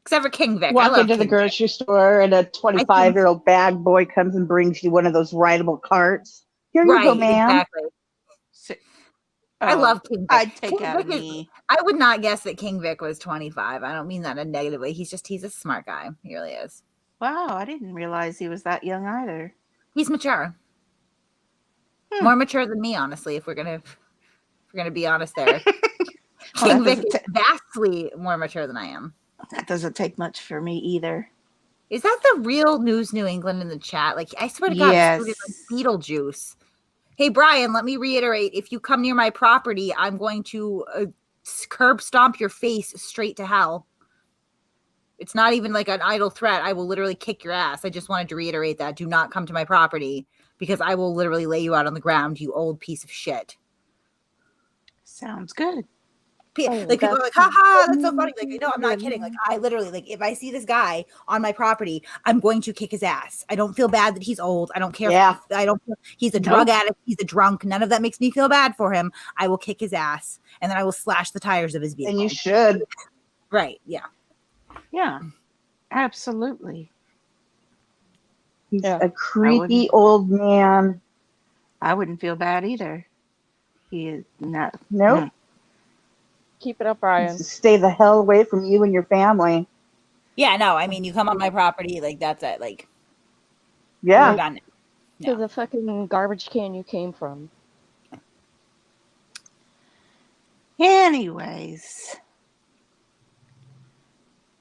Except for King Vic. I Walk love into the King Vic. grocery store and a 25-year-old bag boy comes and brings you one of those rideable carts. Here you go, Right, ma'am. exactly. I love King Vic. I'd take King out Vic of is- me. I would not guess that King Vic was 25. I don't mean that in a negative way. He's a smart guy. He really is. Wow, I didn't realize he was that young either. He's mature. More mature than me, honestly, if we're gonna be honest there. Well, King that Vic is vastly more mature than I am. That doesn't take much for me either. Is that the real News New England in the chat? Like, I swear to God, Yes. this is like Beetlejuice. Hey, Brian, let me reiterate. If you come near my property, I'm going to curb stomp your face straight to hell. It's not even like an idle threat. I will literally kick your ass. I just wanted to reiterate that. Do not come to my property because I will literally lay you out on the ground, you old piece of shit. Sounds good. Like people are like, haha, that's so funny. Like, no, I'm not kidding. Like, I literally, like, if I see this guy on my property, I'm going to kick his ass. I don't feel bad that he's old. I don't care. Yeah. He's a drug addict. He's a drunk. None of that makes me feel bad for him. I will kick his ass and then I will slash the tires of his vehicle. And you should. Right. Yeah. Yeah. Absolutely. He's a creepy old man. I wouldn't feel bad either. He is not. Nope. Keep it up, Brian. Stay the hell away from you and your family. Yeah, no, I mean, you come on my property, like, that's it. Like, yeah. we're done. To the fucking garbage can you came from. Anyways.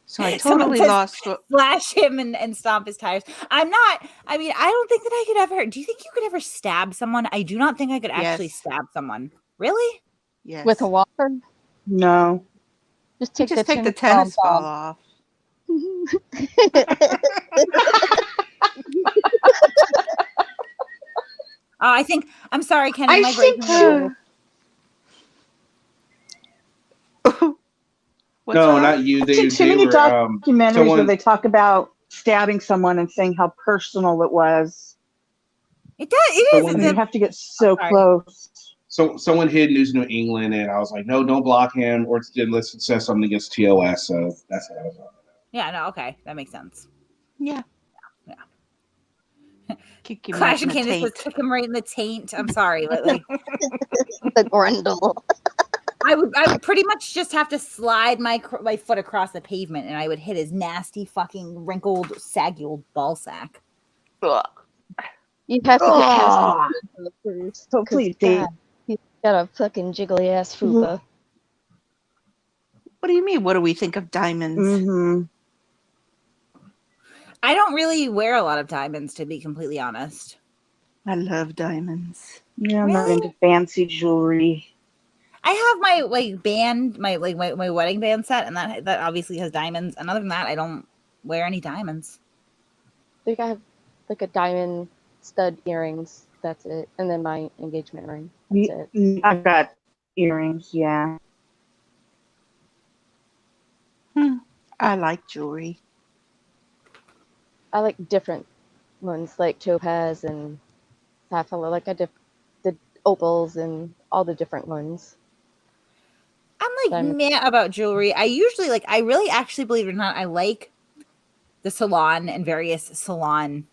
So I totally lost. Flash him and stomp his tires. I don't think that I could ever. Do you think you could ever stab someone? I do not think I could actually stab someone. Really? Yes. With a walker? No. Just take the tennis ball off. I'm sorry, Kenny. My brain. No, not you. I've seen too many documentaries where they talk about stabbing someone and saying how personal it was. It does. It is. You have to get so close. So someone hid News New England, and I was like, no, don't block him, or unless it says something against TOS. So that's what I was on. Yeah, no, okay, that makes sense. Yeah. Kick him Clash and Candace says, kick him right in the taint. I'm sorry, like the grundle. I would pretty much just have to slide my foot across the pavement, and I would hit his nasty, fucking wrinkled, saggy old ball sack. You have to get past the first. So please, he's got a fucking jiggly ass fupa. What do you mean? What do we think of diamonds? Mm-hmm. I don't really wear a lot of diamonds, to be completely honest. I love diamonds. Yeah, I'm not into fancy jewelry. I have my my wedding band set, and that obviously has diamonds. And other than that, I don't wear any diamonds. I think I have like a diamond stud earrings. That's it, and then my engagement ring. That's it. I've got earrings. Yeah. I like jewelry. I like different ones, like topaz and sapphire. Like the opals and all the different ones. I'm like meh about jewelry. I really actually, believe it or not, I like the salon and various salon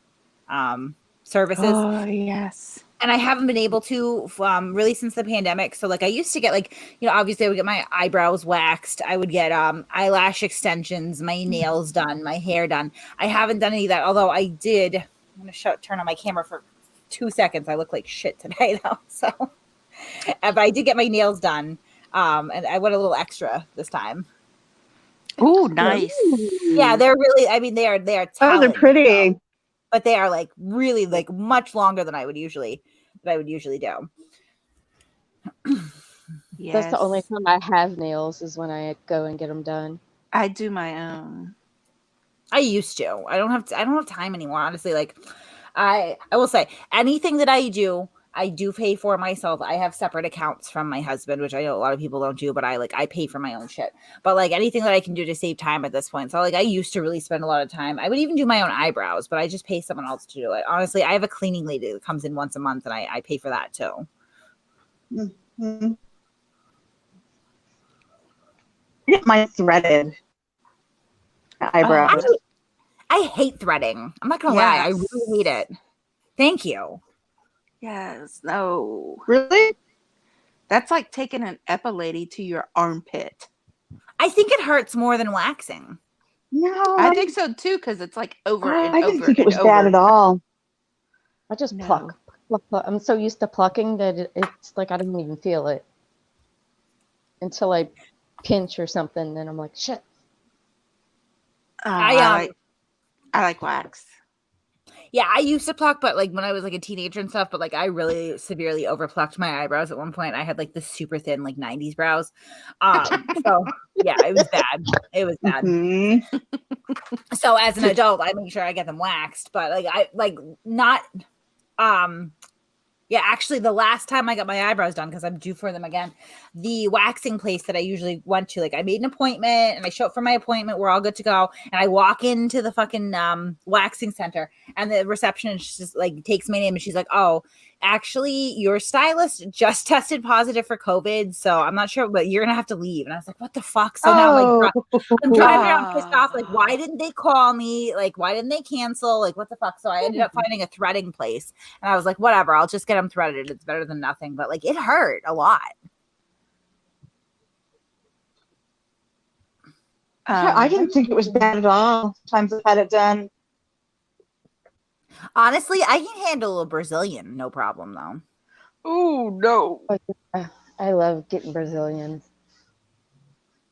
services. Oh, yes. And I haven't been able to really since the pandemic. So like I used to get obviously I would get my eyebrows waxed. I would get eyelash extensions, my nails done, my hair done. I haven't done any of that. Although I did. I'm going to turn on my camera for 2 seconds. I look like shit today though. So but I did get my nails done. And I went a little extra this time. Oh, nice. Yeah, they're really, they are talent, they're pretty. So, but they are like really like much longer than I would usually do. Yes. That's the only time I have nails is when I go and get them done. I do my own. I used to. I don't have time anymore, honestly. Like I will say anything that I do pay for myself. I have separate accounts from my husband, which I know a lot of people don't do, but I pay for my own shit. But like anything that I can do to save time at this point. So like I used to really spend a lot of time. I would even do my own eyebrows, but I just pay someone else to do it. Honestly, I have a cleaning lady that comes in once a month and I pay for that too. Mm-hmm. Get mine threaded. Eyebrows. I hate threading. I'm not gonna lie. I really hate it. Thank you. Yes. No. Really? That's like taking an epilady to your armpit. I think it hurts more than waxing. No. I think so too, because it's like over and over. I didn't think it was bad at all. I just pluck. I'm so used to plucking that it's like I don't even feel it until I pinch or something, and I'm like, shit. I I like wax. Yeah, I used to pluck, but like when I was like a teenager and stuff, but like I really severely overplucked my eyebrows at one point. I had like the super thin like 90s brows. So yeah, it was bad. It was bad. Mm-hmm. So as an adult, I make sure I get them waxed, but like I like not yeah, actually, the last time I got my eyebrows done, because I'm due for them again, the waxing place that I usually went to, like I made an appointment and I show up for my appointment. We're all good to go. And I walk into the fucking waxing center and the receptionist just like takes my name and she's like, oh, actually, your stylist just tested positive for COVID. So I'm not sure, but you're going to have to leave. And I was like, what the fuck? So now I'm driving around pissed off. Like, why didn't they call me? Like, why didn't they cancel? Like, what the fuck? So I ended up finding a threading place. And I was like, whatever, I'll just get them threaded. It's better than nothing. But like, it hurt a lot. Yeah, I didn't think it was bad at all. Times I've had it done. Honestly, I can handle a Brazilian, no problem though. Oh no. I love getting Brazilians.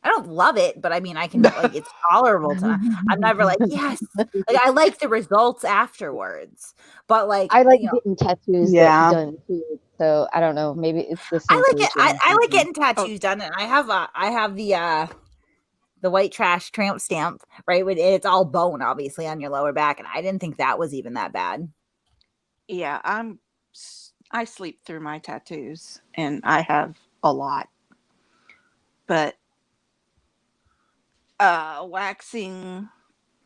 I don't love it, but I mean, I can like it's tolerable to. I'm never like yes, like I like the results afterwards, but like I like getting tattoos Yeah. done too. So I don't know. Maybe it's the I like it. sensation. I like getting tattoos done, and I have the white trash tramp stamp, right? It's all bone, obviously, on your lower back, and I didn't think that was even that bad. Yeah, I sleep through my tattoos, and I have a lot. But waxing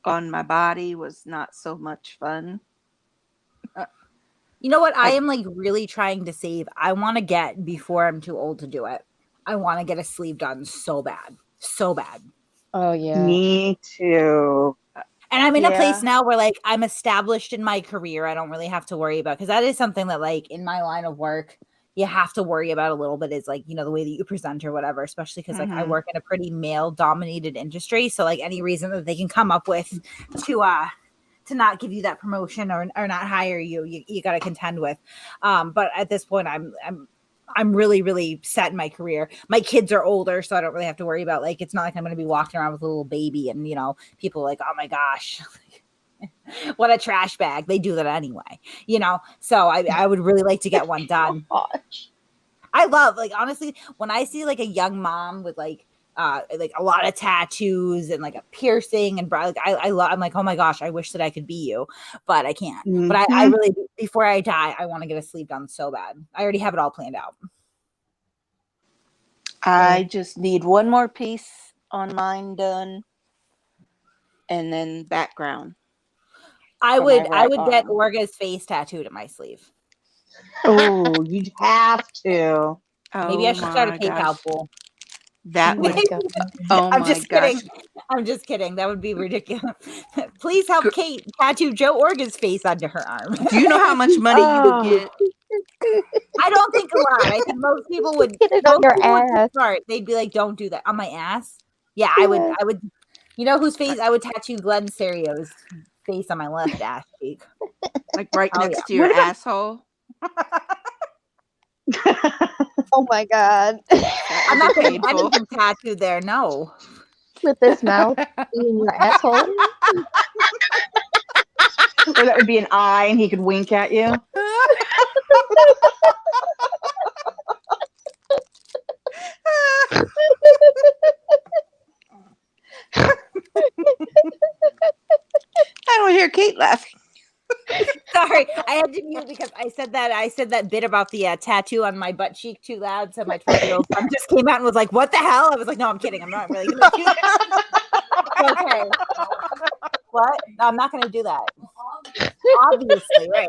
on my body was not so much fun. You know what? I am like really trying to save. I want to get before I'm too old to do it. I want to get a sleeve done so bad, so bad. Oh yeah. Me too. And I'm in a place now where like I'm established in my career. I don't really have to worry about because that is something that like in my line of work you have to worry about a little bit is like, you know, the way that you present or whatever, especially because like I work in a pretty male dominated industry. So like any reason that they can come up with to not give you that promotion or not hire you got to contend with. But at this point I'm really, really set in my career. My kids are older, so I don't really have to worry about like, it's not like I'm going to be walking around with a little baby and, you know, people are like, oh my gosh, what a trash bag. They do that anyway, you know? So I would really like to get one done. I love, like, honestly, when I see like a young mom with like a lot of tattoos and like a piercing and like, I'm like, oh my gosh, I wish that I could be you, but I can't. Mm-hmm. But I really, before I die, I want to get a sleeve done so bad. I already have it all planned out. I just need one more piece on mine done, and then background. I would get Orga's face tattooed at my sleeve. Oh, you'd have to. Maybe I should start a PayPal pool. That would. I'm just kidding. I'm just kidding. That would be ridiculous. Please help Kate tattoo Joe Orga's face onto her arm. Do you know how much money you would get? I don't think a lot. I think most people would get it on your ass. Start. They'd be like, "Don't do that on my ass." Yeah, I would. You know whose face I would tattoo? Glenn Serio's face on my left ass cheek, like right next to your asshole. Oh my god! I'm not going to get anything tattooed there. No, with this mouth in your asshole. Or that would be an eye, and he could wink at you. I don't hear Kate laughing. Sorry, I had to mute because I said that bit about the tattoo on my butt cheek too loud. So my 12-year-old son just came out and was like, "What the hell?" I was like, "No, I'm kidding. I'm not really going to do that." Okay. What? No, I'm not going to do that. Obviously, right?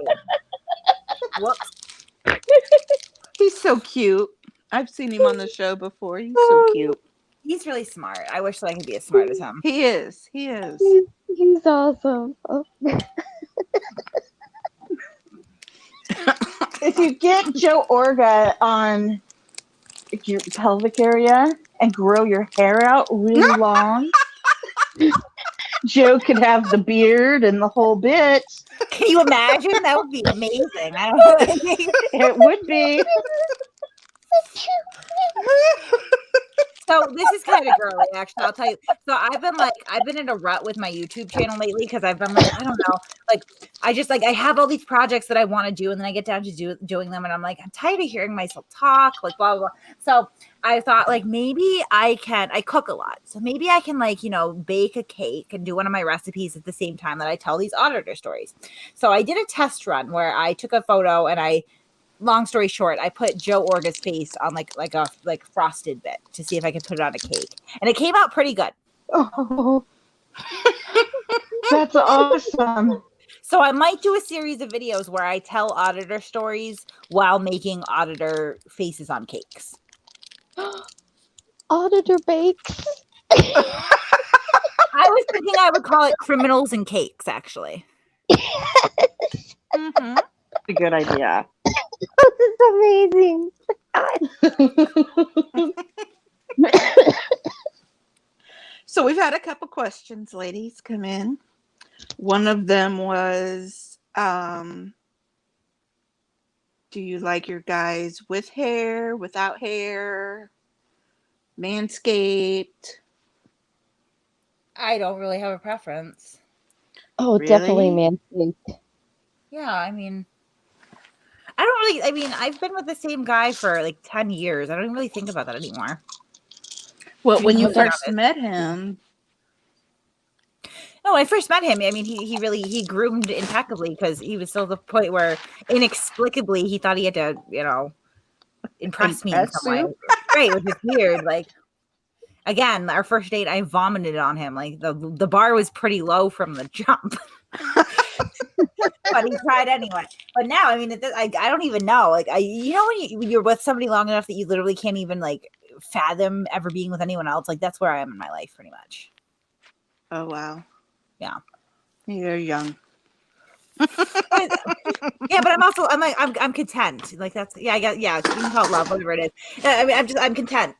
Whoops. He's so cute. I've seen him on the show before. He's so cute. He's really smart. I wish that I could be as smart as him. He is. He is. He's awesome. Oh. If you get Joe Orga on your pelvic area and grow your hair out really long, Joe could have the beard and the whole bit. Can you imagine? That would be amazing. I don't know what I mean. It would be. So So this is kind of girly, actually. I'll tell you. So I've been in a rut with my YouTube channel lately because I've been like, I don't know, like I just like I have all these projects that I want to do, and then I get down to doing them, and I'm like, I'm tired of hearing myself talk, like blah blah blah. So I thought like maybe I cook a lot, so maybe I can like bake a cake and do one of my recipes at the same time that I tell these auditor stories. So I did a test run where I took a photo and long story short, I put Joe Orga's face on like a frosted bit to see if I could put it on a cake, and it came out pretty good. Oh, that's awesome. So I might do a series of videos where I tell auditor stories while making auditor faces on cakes. Auditor bakes. I was thinking I would call it criminals and cakes, actually. Mm-hmm. That's a good idea. This is amazing. So we've had a couple questions, ladies, come in. One of them was, do you like your guys with hair, without hair, manscaped? I don't really have a preference. Oh, Really? definitely manscaped. Yeah, I mean, I've been with the same guy for like 10 years. I don't even really think about that anymore. Well, when you first met him. No, when I first met him, I mean, he groomed impeccably because he was still at the point where inexplicably he thought he had to, impress me in some way. Right, which is weird. Like, again, our first date, I vomited on him. Like the bar was pretty low from the jump. But he tried anyway. But now, I mean, I don't even know. Like, when you're with somebody long enough that you literally can't even like fathom ever being with anyone else. Like, that's where I am in my life, pretty much. Oh wow. Yeah. You're young. Yeah, but I'm content. Like that's you can call it love, whatever it is. I mean, I'm content.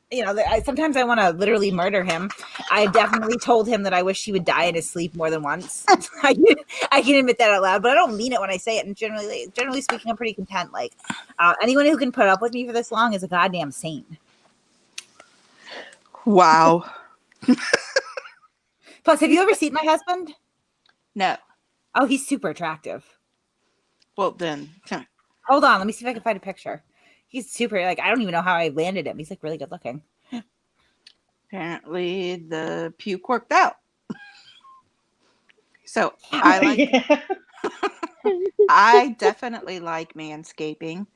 Sometimes I want to literally murder him. I definitely told him that I wish he would die in his sleep more than once. I can admit that out loud, but I don't mean it when I say it. And generally speaking, I'm pretty content. Like anyone who can put up with me for this long is a goddamn saint. Wow. Plus, have you ever seen my husband? No. Oh, he's super attractive. Well, then. Hold on. Let me see if I can find a picture. He's super, like, I don't even know how I landed him. He's, like, really good looking. Apparently, the puke worked out. So, I definitely like manscaping.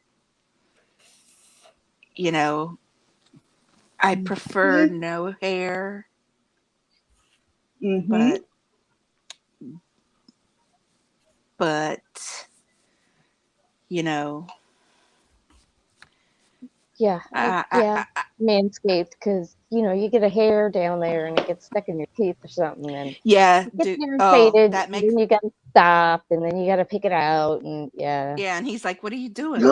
I prefer no hair. Mm-hmm. But manscaped, because you get a hair down there and it gets stuck in your teeth or something, and yeah, it gets irritated. Then you gotta stop, and then you gotta pick it out, and yeah. And he's like, "What are you doing?"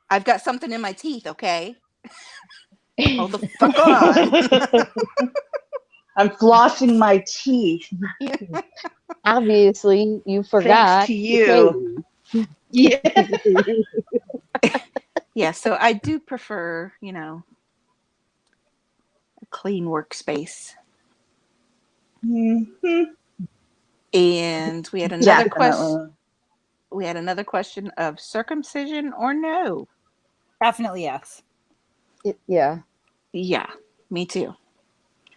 I've got something in my teeth. Okay, hold the fuck on. I'm flossing my teeth. Obviously, you forgot. Thanks to you. Yeah. Yeah, so I do prefer, a clean workspace. Mm-hmm. And we had another question. We had another question of circumcision or no. Definitely yes. Yeah. Yeah, me too.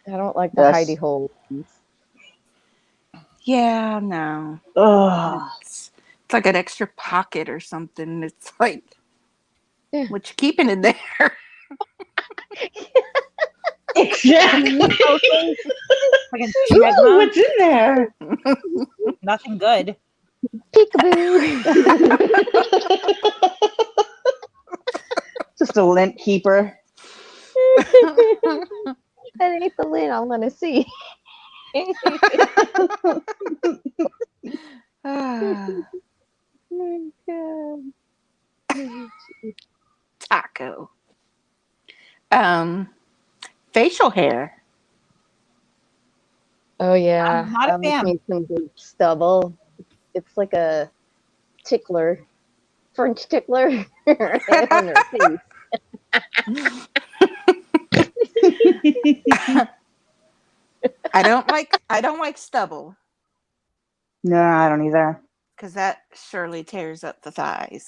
I don't like the hidey hole ones. Yeah, no. It's like an extra pocket or something. It's like, what you keeping in there? Exactly. Ooh, what's in there? Nothing good. Peekaboo. Just a lint keeper. That ain't the lint I want to see. Oh, God. Taco. Facial hair. Oh yeah, I'm not a fan. Make some good stubble. It's like a tickler, French tickler on her face. I don't like stubble No, I don't either. because that surely tears up the thighs.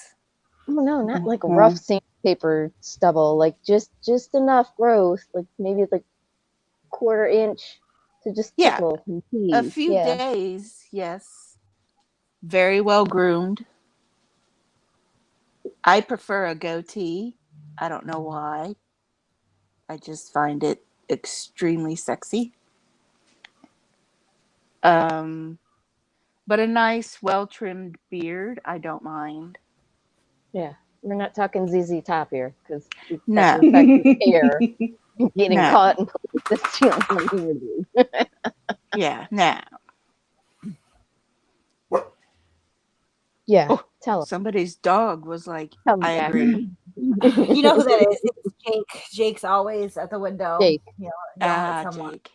Oh no, not like Mhm. rough sandpaper stubble, like just enough growth, like maybe like 1/4 inch to just Yeah, tickle and a tease. few Yeah. days, yes. Very well groomed. I prefer a goatee. I don't know why. I just find it extremely sexy. But a nice, well-trimmed beard, I don't mind. Yeah. We're not talking ZZ Top here, because that No, would affect your hair getting No. caught in places you don't want to do. yeah, no. Yeah. Oh, Tell him. somebody's dog was like, Tell me, I Jack. agree. You know who that is? It's Jake. Jake's always at the window. Jake. Yelling at someone. Jake.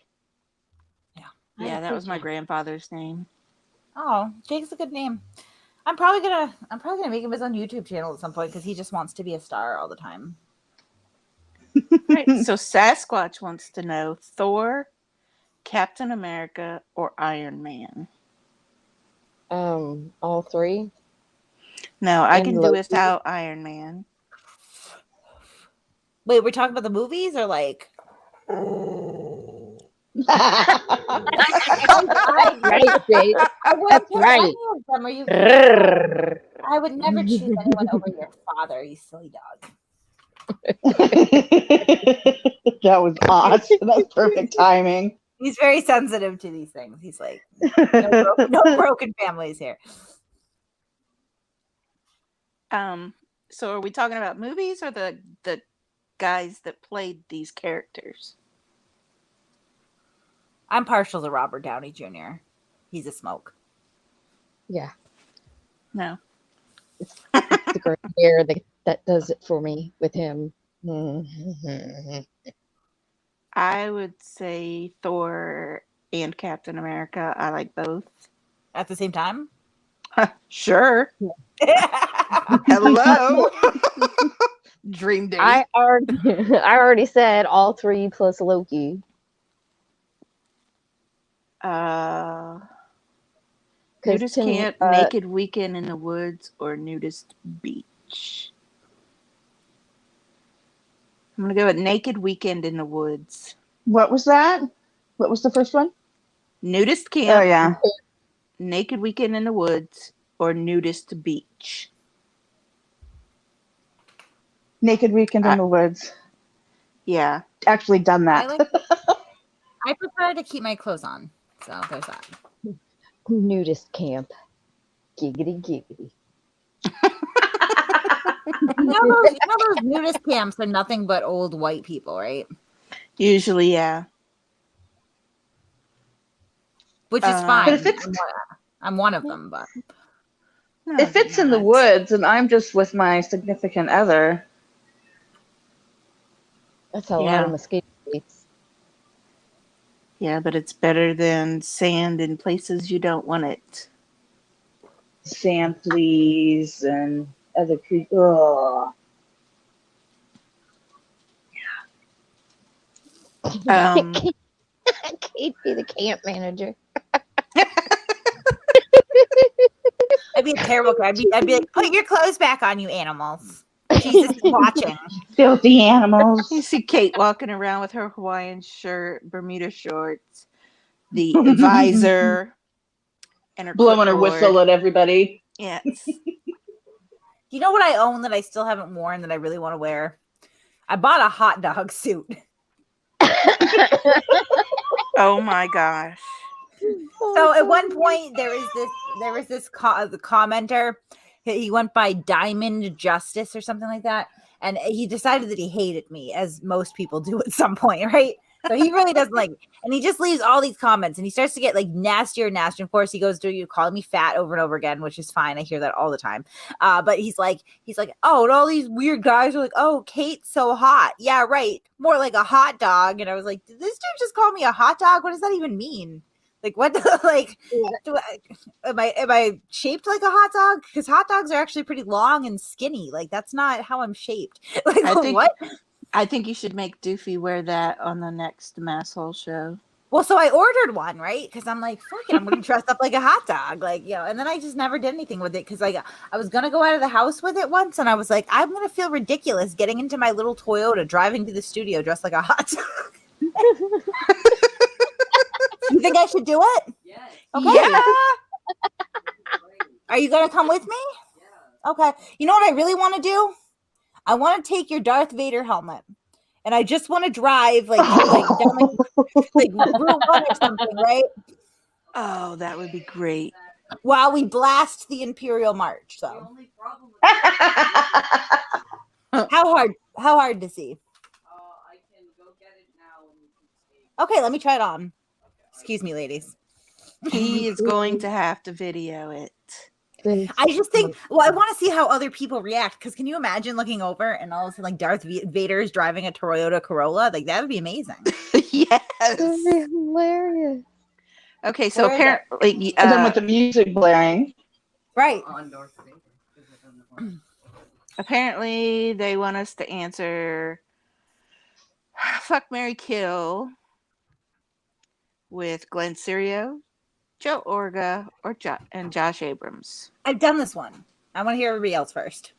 Yeah. Yeah, that was my grandfather's name. Oh, Jake's a good name. I'm probably gonna make him his own YouTube channel at some point because he just wants to be a star all the time. Right. So Sasquatch wants to know Thor, Captain America, or Iron Man. All three. No, I And can do Loki. without Iron Man. Wait, we're talking about the movies or like? Right, Jake. I wouldn't That's pick right. any of them. Are you? I would never choose anyone over your father, you silly dog. That was awesome. That's perfect timing. He's very sensitive to these things. He's like, no broken families here. So are we talking about movies or the guys that played these characters? I'm partial to Robert Downey Jr. He's a smoke. Yeah. No. It's the gray hair that does it for me with him. I would say Thor and Captain America. I like both. At the same time? Sure. Hello. Dream date. I already said all three plus Loki. Nudist to me, camp, naked weekend in the woods, or nudist beach. I'm gonna go with naked weekend in the woods. What was that? What was the first one? Nudist camp. Oh yeah. Naked weekend in the woods, or nudist beach. Naked weekend in the woods. Yeah. Actually done that. I prefer to keep my clothes on. So there's that. Nudist camp. Giggity giggity. You know those nudist camps are nothing but old white people, right? Usually, yeah. Which is fine. But if I'm one of them, but No, if it's in the woods and I'm just with my significant other, That's a lot of mosquito bites. Yeah, but it's better than sand in places you don't want it. sand fleas and other creatures. Kate be the camp manager. I'd be a terrible guy. I'd be like, put your clothes back on, you animals. Jesus is watching. Filthy animals. You see Kate walking around with her Hawaiian shirt, Bermuda shorts, the visor, and her blowing her clipboard. whistle at everybody. Yes. You know what I own that I still haven't worn that I really want to wear? I bought a hot dog suit. Oh my gosh. So at one point there was this the commenter. He went by Diamond Justice or something like that, and he decided that he hated me, as most people do at some point, right? So he really doesn't like, and he just leaves all these comments, and he starts to get like nastier and nastier. Of course, he goes to you calling me fat over and over again, which is fine. I hear that all the time. But he's like, oh, and all these weird guys are like, oh, Kate's so hot. Yeah, right. More like a hot dog. And I was like, did this dude just call me a hot dog? What does that even mean? Like, what? Like, am I shaped like a hot dog? Because hot dogs are actually pretty long and skinny. Like, that's not how I'm shaped. Like, what? I think you should make Doofy wear that on the next Mass Hole show. Well, so I ordered one, right? Because I'm like, fuck it, I'm gonna dress up like a hot dog, like, you know. And then I just never did anything with it because like I was gonna go out of the house with it once, and I was like, I'm gonna feel ridiculous getting into my little Toyota, driving to the studio dressed like a hot dog. You think I should do it? Yes. Okay. Yeah. Are you gonna come with me? Yeah. Okay. You know what I really want to do? I want to take your Darth Vader helmet, and I just want to drive like down like Route 1 or something, right? Oh, that would be great. While we blast the Imperial March. So how hard to see? I can go get it now. Okay, let me try it on. Excuse me, ladies. He is going to have to video it. I just think, well, I want to see how other people react, because can you imagine looking over and all of a sudden like Darth Vader is driving a Toyota Corolla? Like that would be amazing. Yes. That would be hilarious. Okay, so Where is it? apparently, And then with the music blaring. Right. apparently they want us to answer fuck, marry, kill with Glenn Serio, Joe Orga, or Josh Abrams. I've done this one. I want to hear everybody else first.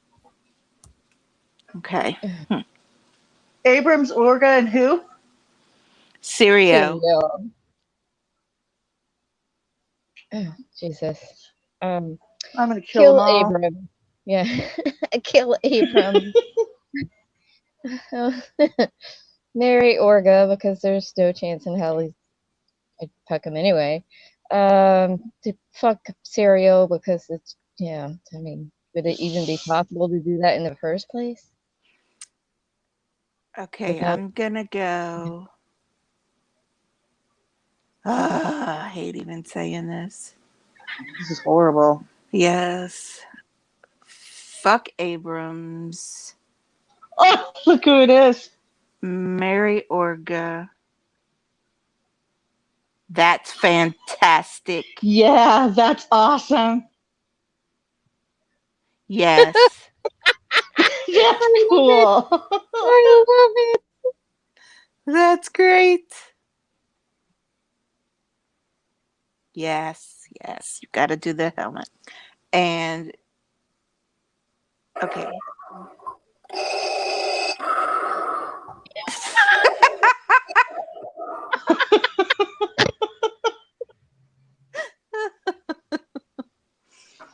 Okay. Abrams, Orga, and who? Serio. Oh, Jesus. I'm gonna kill them all. Abrams. Yeah. Kill Abrams. Marry Orga because there's no chance in hell I'd fuck him anyway. To fuck Serial because it's, yeah, I mean, would it even be possible to do that in the first place? Okay, Without- I'm gonna go. I hate even saying this. This is horrible. Yes. Fuck Abrams. Oh, look who it is. Marry Orga. That's fantastic. Yeah, that's awesome. Yes. That's cool. I love it. That's great. Yes, yes. You got to do the helmet. And okay.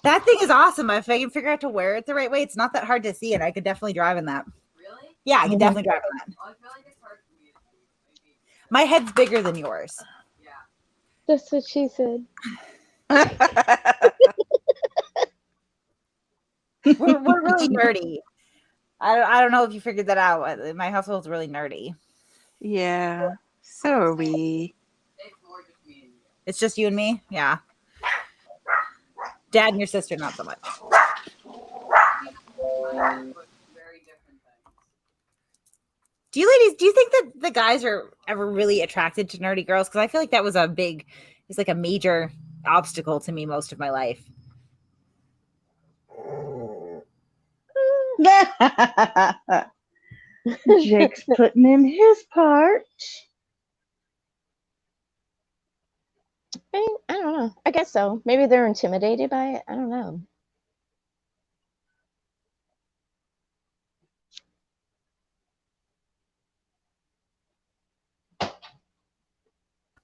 That thing is awesome. If I can figure out to wear it the right way, it's not that hard to see, and I could definitely drive in that. Really? Yeah, I can definitely drive in that. I feel like it's hard for me to see. My head's bigger than yours. That's what she said. We're really nerdy. I don't know if you figured that out. My household's really nerdy. Yeah, so are we. It's just you and me? Yeah. Dad and your sister, not so much. Do you think that the guys are ever really attracted to nerdy girls? Because I feel like that was it's like a major obstacle to me most of my life. Jake's putting in his part. I don't know. I guess so. Maybe they're intimidated by it. I don't know.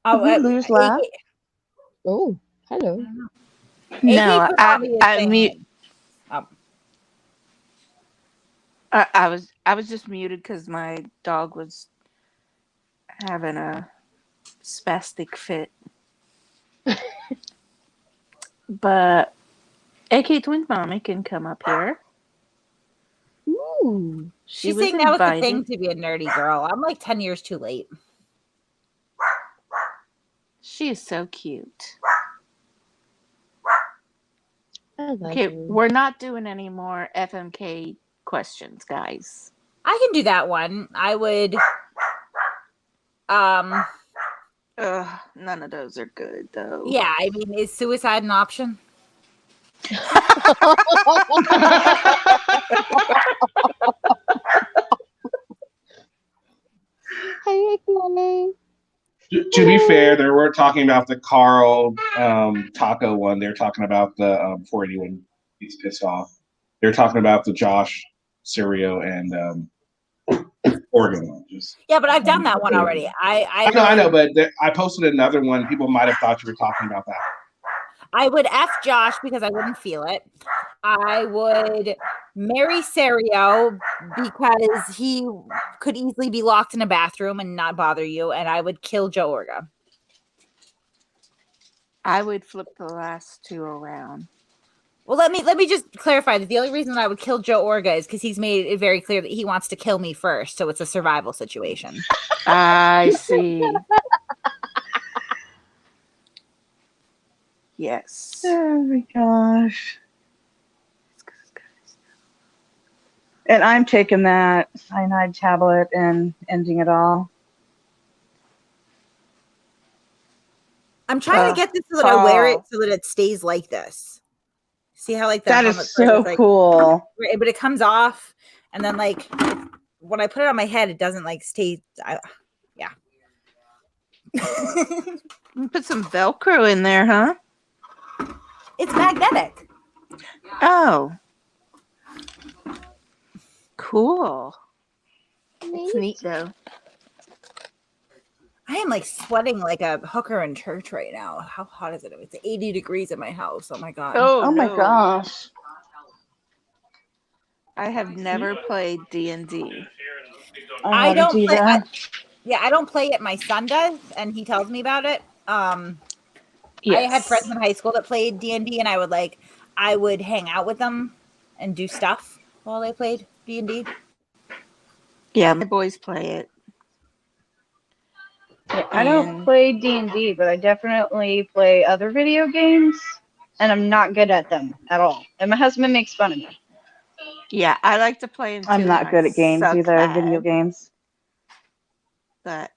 Oh, Did we lose Lab? Oh, hello. No, AK probably is I saying- mute. Oh. I was just muted because my dog was having a spastic fit. But AK Twins Mommy can come up here. Ooh. She's was saying that was the invited. thing to be a nerdy girl. I'm like 10 years too late. She is so cute. I love Okay, you. we're not doing any more FMK questions, guys. I can do that one. I would None of those are good though. yeah, I mean, is suicide an option? Hey, Kelly. To be fair, they weren't talking about the Carl taco one. They're talking about the 480 when he's pissed off. They're talking about the Josh Sirio and Oregon one. Yeah, but I've done that one already. I know, but I posted another one. People might have thought you were talking about that. I would F Josh because I wouldn't feel it. I would marry Serio because he could easily be locked in a bathroom and not bother you. And I would kill Joe Orga. I would flip the last two around. Well, let me just clarify that the only reason that I would kill Joe Orga is because he's made it very clear that he wants to kill me first. So it's a survival situation. I see. Yes. Oh my gosh. And I'm taking that cyanide tablet and ending it all. I'm trying to get this so that I wear it so that it stays like this. See how like that is so like, cool. But it comes off, and then like when I put it on my head, it doesn't like stay. Yeah. Put some Velcro in there, huh? It's magnetic. Oh. Cool. It's neat though. I am like sweating like a hooker in church right now. How hot is it? It's 80 degrees in my house. Oh my god. Oh my gosh. I have never played D&D. I don't play. I don't play it. My son does, and he tells me about it. I had friends in high school that played D&D, and I would hang out with them and do stuff while they played D&D. Yeah, my boys play it. Yeah, I don't play D&D, but I definitely play other video games, and I'm not good at them at all. And my husband makes fun of me. Yeah, I like to play them too. I'm not good at games either, video games. But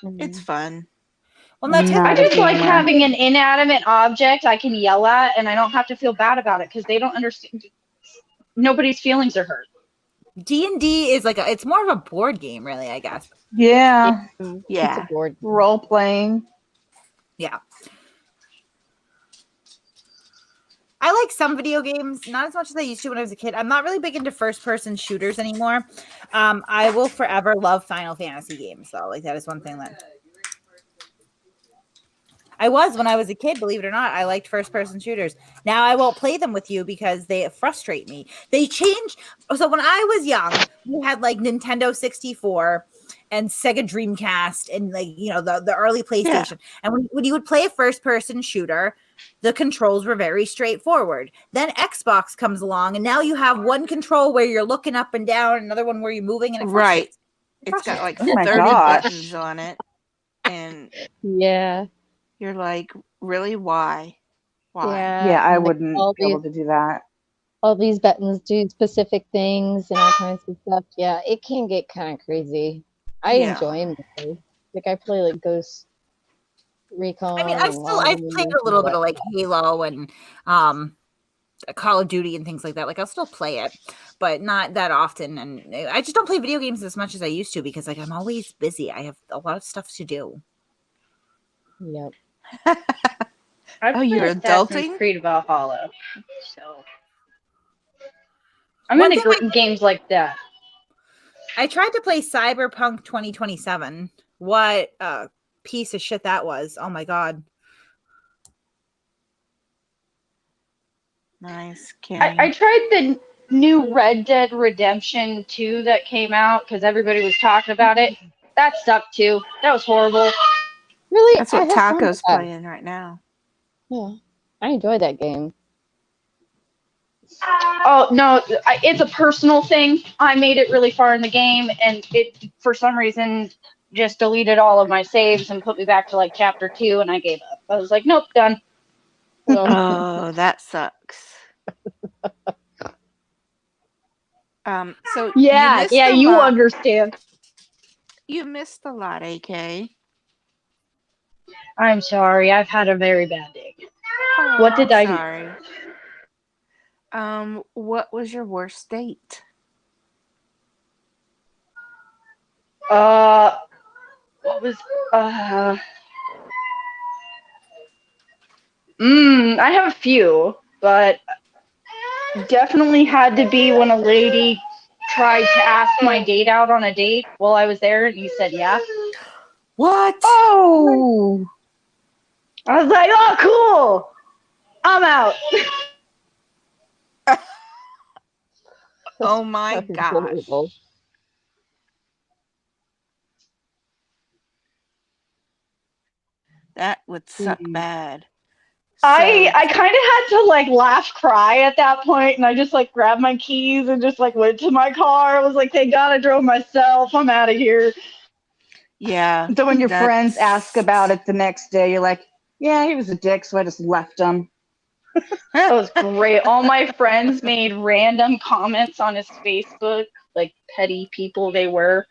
it's fun. Well, no, I just like having an inanimate object I can yell at, and I don't have to feel bad about it because they don't understand. Nobody's feelings are hurt. D&D is like it's more of a board game, really, I guess. Yeah. Yeah. It's a board. Role playing. Yeah. I like some video games, not as much as I used to when I was a kid. I'm not really big into first-person shooters anymore. I will forever love Final Fantasy games, though. Like, that is one thing that I was when I was a kid, believe it or not. I liked first-person shooters. Now I won't play them with you because they frustrate me. They change. So when I was young, we had like Nintendo 64 and Sega Dreamcast and like, you know, the early PlayStation. Yeah. And when you would play a first-person shooter, the controls were very straightforward. Then Xbox comes along, and now you have one control where you're looking up and down, another one where you're moving, and it's got like 30 buttons on it, and you're like, really, why? Yeah, I wouldn't be able to do that. All these buttons do specific things and all kinds of stuff. Yeah, it can get kind of crazy. I enjoy them though. Like I play like Ghost Recon. I mean, I've played a little bit of like Halo and Call of Duty and things like that. Like I'll still play it, but not that often. And I just don't play video games as much as I used to because like I'm always busy. I have a lot of stuff to do. Yep. You're adulting? Creed Valhalla. So I'm into games like that. I tried to play Cyberpunk 2027. What piece of shit that was. Oh my god. Nice. I tried the new Red Dead Redemption 2 that came out because everybody was talking about it. That sucked too. That was horrible. Really? That's what Taco's playing right now. Yeah. I enjoy that game. Oh, no. It's a personal thing. I made it really far in the game, and it, for some reason, just deleted all of my saves and put me back to like chapter 2, and I gave up. I was like, nope, done. Oh, that sucks. So you understand. You missed a lot, AK. I'm sorry. I've had a very bad day. Oh, what did I do? What was your worst date? Oh was I have a few, but definitely had to be when a lady tried to ask my date out on a date while I was there, and he said yeah. What? Oh, I was like, oh, cool. I'm out. Oh my That's gosh. adorable. That would suck bad. I kind of had to like laugh cry at that point, and I just like grabbed my keys and just like went to my car. I was like, thank God I drove myself. I'm out of here. Yeah. so when your friends ask about it the next day, you're like, yeah, he was a dick, so I just left him. That was great. All my friends made random comments on his Facebook, like petty people they were.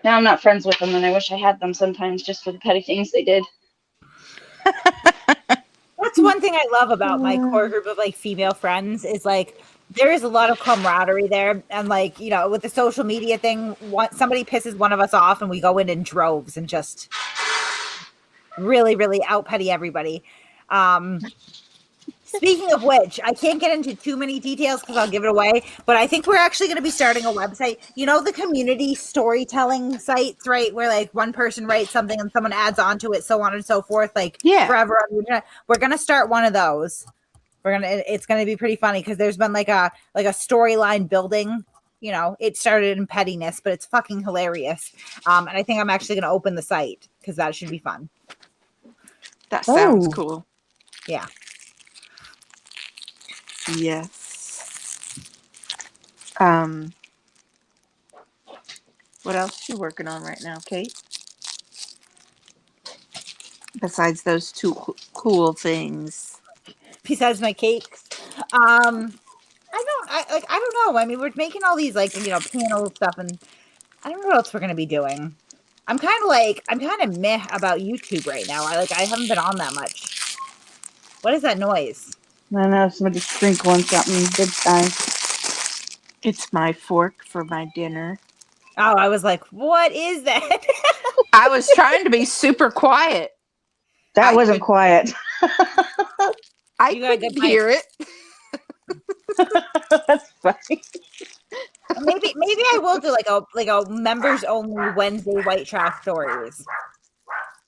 Now I'm not friends with them, and I wish I had them sometimes just for the petty things they did. That's one thing I love about my core group of like female friends is like there is a lot of camaraderie there, and like with the social media thing, somebody pisses one of us off, and we go in droves and just really, really out petty everybody. Speaking of which, I can't get into too many details because I'll give it away, but I think we're actually going to be starting a website. The community storytelling sites, right? Where like one person writes something and someone adds on to it, so on and so forth, like forever on the internet. We're going to start one of those. It's going to be pretty funny because there's been like a storyline building. It started in pettiness, but it's fucking hilarious. And I think I'm actually going to open the site because that should be fun. That sounds cool. Yeah. Yes. What else are you working on right now, Kate? Besides those two cool things. Besides my cakes. I don't know. I mean, we're making all these like, panel stuff, and I don't know what else we're going to be doing. I'm kind of meh about YouTube right now. I haven't been on that much. What is that noise? I don't know, somebody's sprinkling something big time. It's my fork for my dinner. Oh, I was like, what is that? I was trying to be super quiet. That wasn't quiet. I couldn't hear it. That's funny. Maybe I will do like a members only Wednesday white trash stories.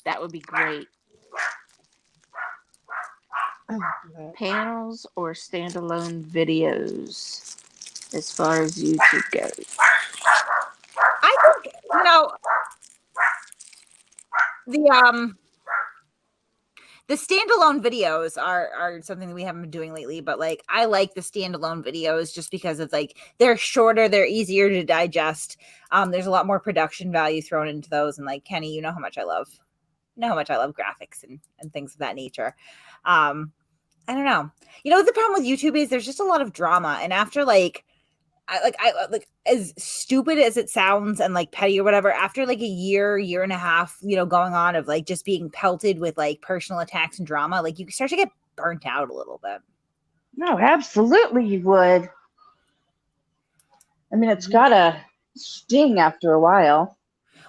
That would be great. Panels or standalone videos as far as YouTube goes? I think the standalone videos are something that we haven't been doing lately, but like I like the standalone videos just because it's like they're shorter, they're easier to digest. There's a lot more production value thrown into those, and like Kenny, how much I love graphics and things of that nature. I don't know. The problem with YouTube is there's just a lot of drama, and after I as stupid as it sounds and like petty or whatever, after like a year and a half, going on of like just being pelted with like personal attacks and drama, like you start to get burnt out a little bit. No, absolutely you would. I mean, it's gotta sting after a while.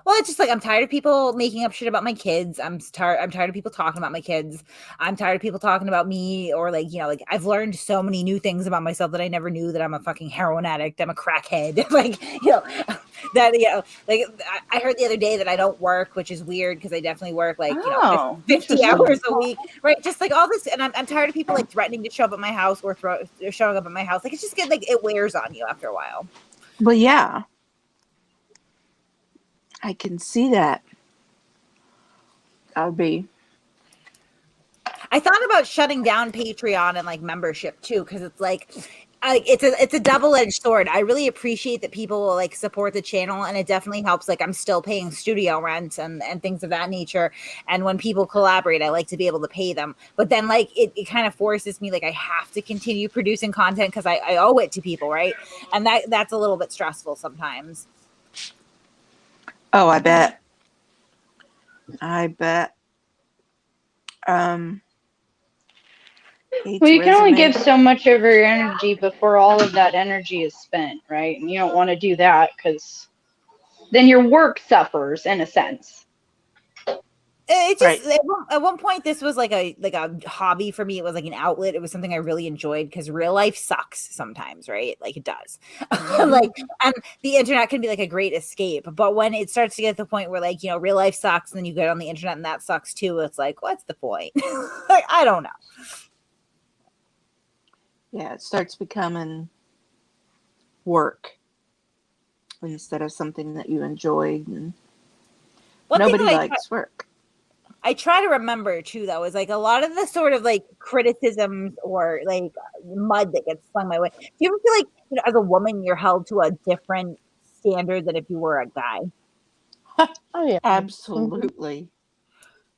Well, it's just like I'm tired of people making up shit about my kids. I'm tired of people talking about my kids. I'm tired of people talking about me, or like I've learned so many new things about myself that I never knew, that I'm a fucking heroin addict, I'm a crackhead. I heard the other day that I don't work, which is weird because I definitely work 50 hours a week, right? Just like all this, and I'm tired of people like threatening to show up at my house or showing up at my house. Like it's just it wears on you after a while. Well, yeah. I can see that. I thought about shutting down Patreon and like membership too, because it's like it's a double-edged sword. I really appreciate that people will like support the channel, and it definitely helps. Like I'm still paying studio rent and things of that nature. And when people collaborate, I like to be able to pay them. But then like it kind of forces me, like I have to continue producing content because I owe it to people, right? And that's a little bit stressful sometimes. Oh, I bet. Well, you can only give so much of your energy before all of that energy is spent, right? And you don't want to do that because then your work suffers in a sense. It just Right. at one point this was like a hobby for me. It was like an outlet. It was something I really enjoyed because real life sucks sometimes, right? Like it does. Like, and the internet can be like a great escape. But when it starts to get to the point where like, you know, real life sucks and then you get on the internet and that sucks too, it's like, what's the point? Like, I don't know. Yeah, it starts becoming work instead of something that you enjoyed. And One thing nobody that likes work. I try to remember too, though, is like a lot of the sort of like criticisms or like mud that gets slung my way. Do you ever feel like, you know, as a woman, you're held to a different standard than if you were a guy? Oh yeah. Absolutely.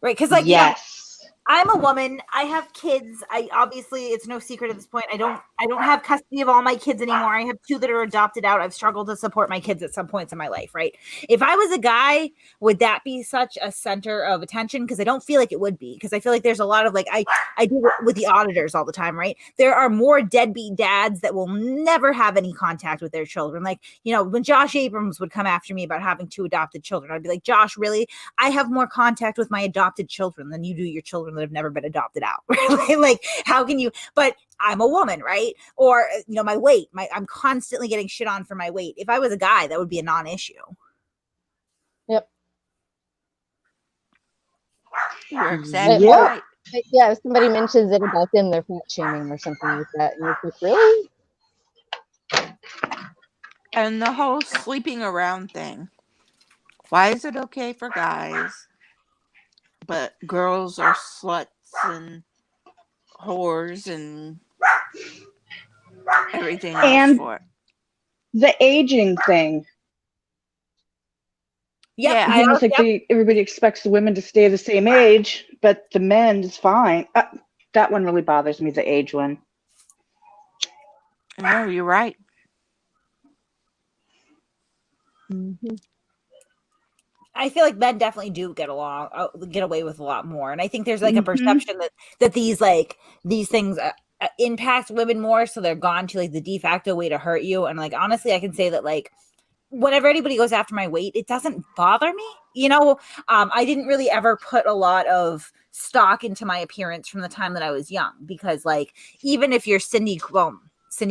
Right? Because like, you know, Yes. I'm a woman. I have kids. I obviously, it's no secret at this point. I don't have custody of all my kids anymore. I have 2 that are adopted out. I've struggled to support my kids at some points in my life, right? If I was a guy, would that be such a center of attention? Because I don't feel like it would be. Because I feel like there's a lot of like I do it with the auditors all the time, right? There are more deadbeat dads that will never have any contact with their children. Like, you know, when Josh Abrams would come after me about having 2 adopted children, I'd be like, Josh, really? I have more contact with my adopted children than you do your children that have never been adopted out. Like, how can you? But I'm a woman, right? Or, you know, my weight, I'm constantly getting shit on for my weight. If I was a guy, that would be a non-issue. Yep. You're exactly Yep. right. Yeah, if somebody mentions it about them, they're fat shaming or something like that. And you're like, really? And the whole sleeping around thing. Why is it okay for guys, but girls are sluts and whores and everything else And for it? the aging thing. Yep. Yeah. You know, it's like everybody expects the women to stay the same age, but the men is fine. That one really bothers me, the age one. No, you're right. Mm-hmm. I feel like men definitely do get away with a lot more. And I think there's like a perception that these things impact women more. So they're gone to like the de facto way to hurt you. And like, honestly, I can say that like, whenever anybody goes after my weight, it doesn't bother me. You know, I didn't really ever put a lot of stock into my appearance from the time that I was young, because like, even if you're Cindy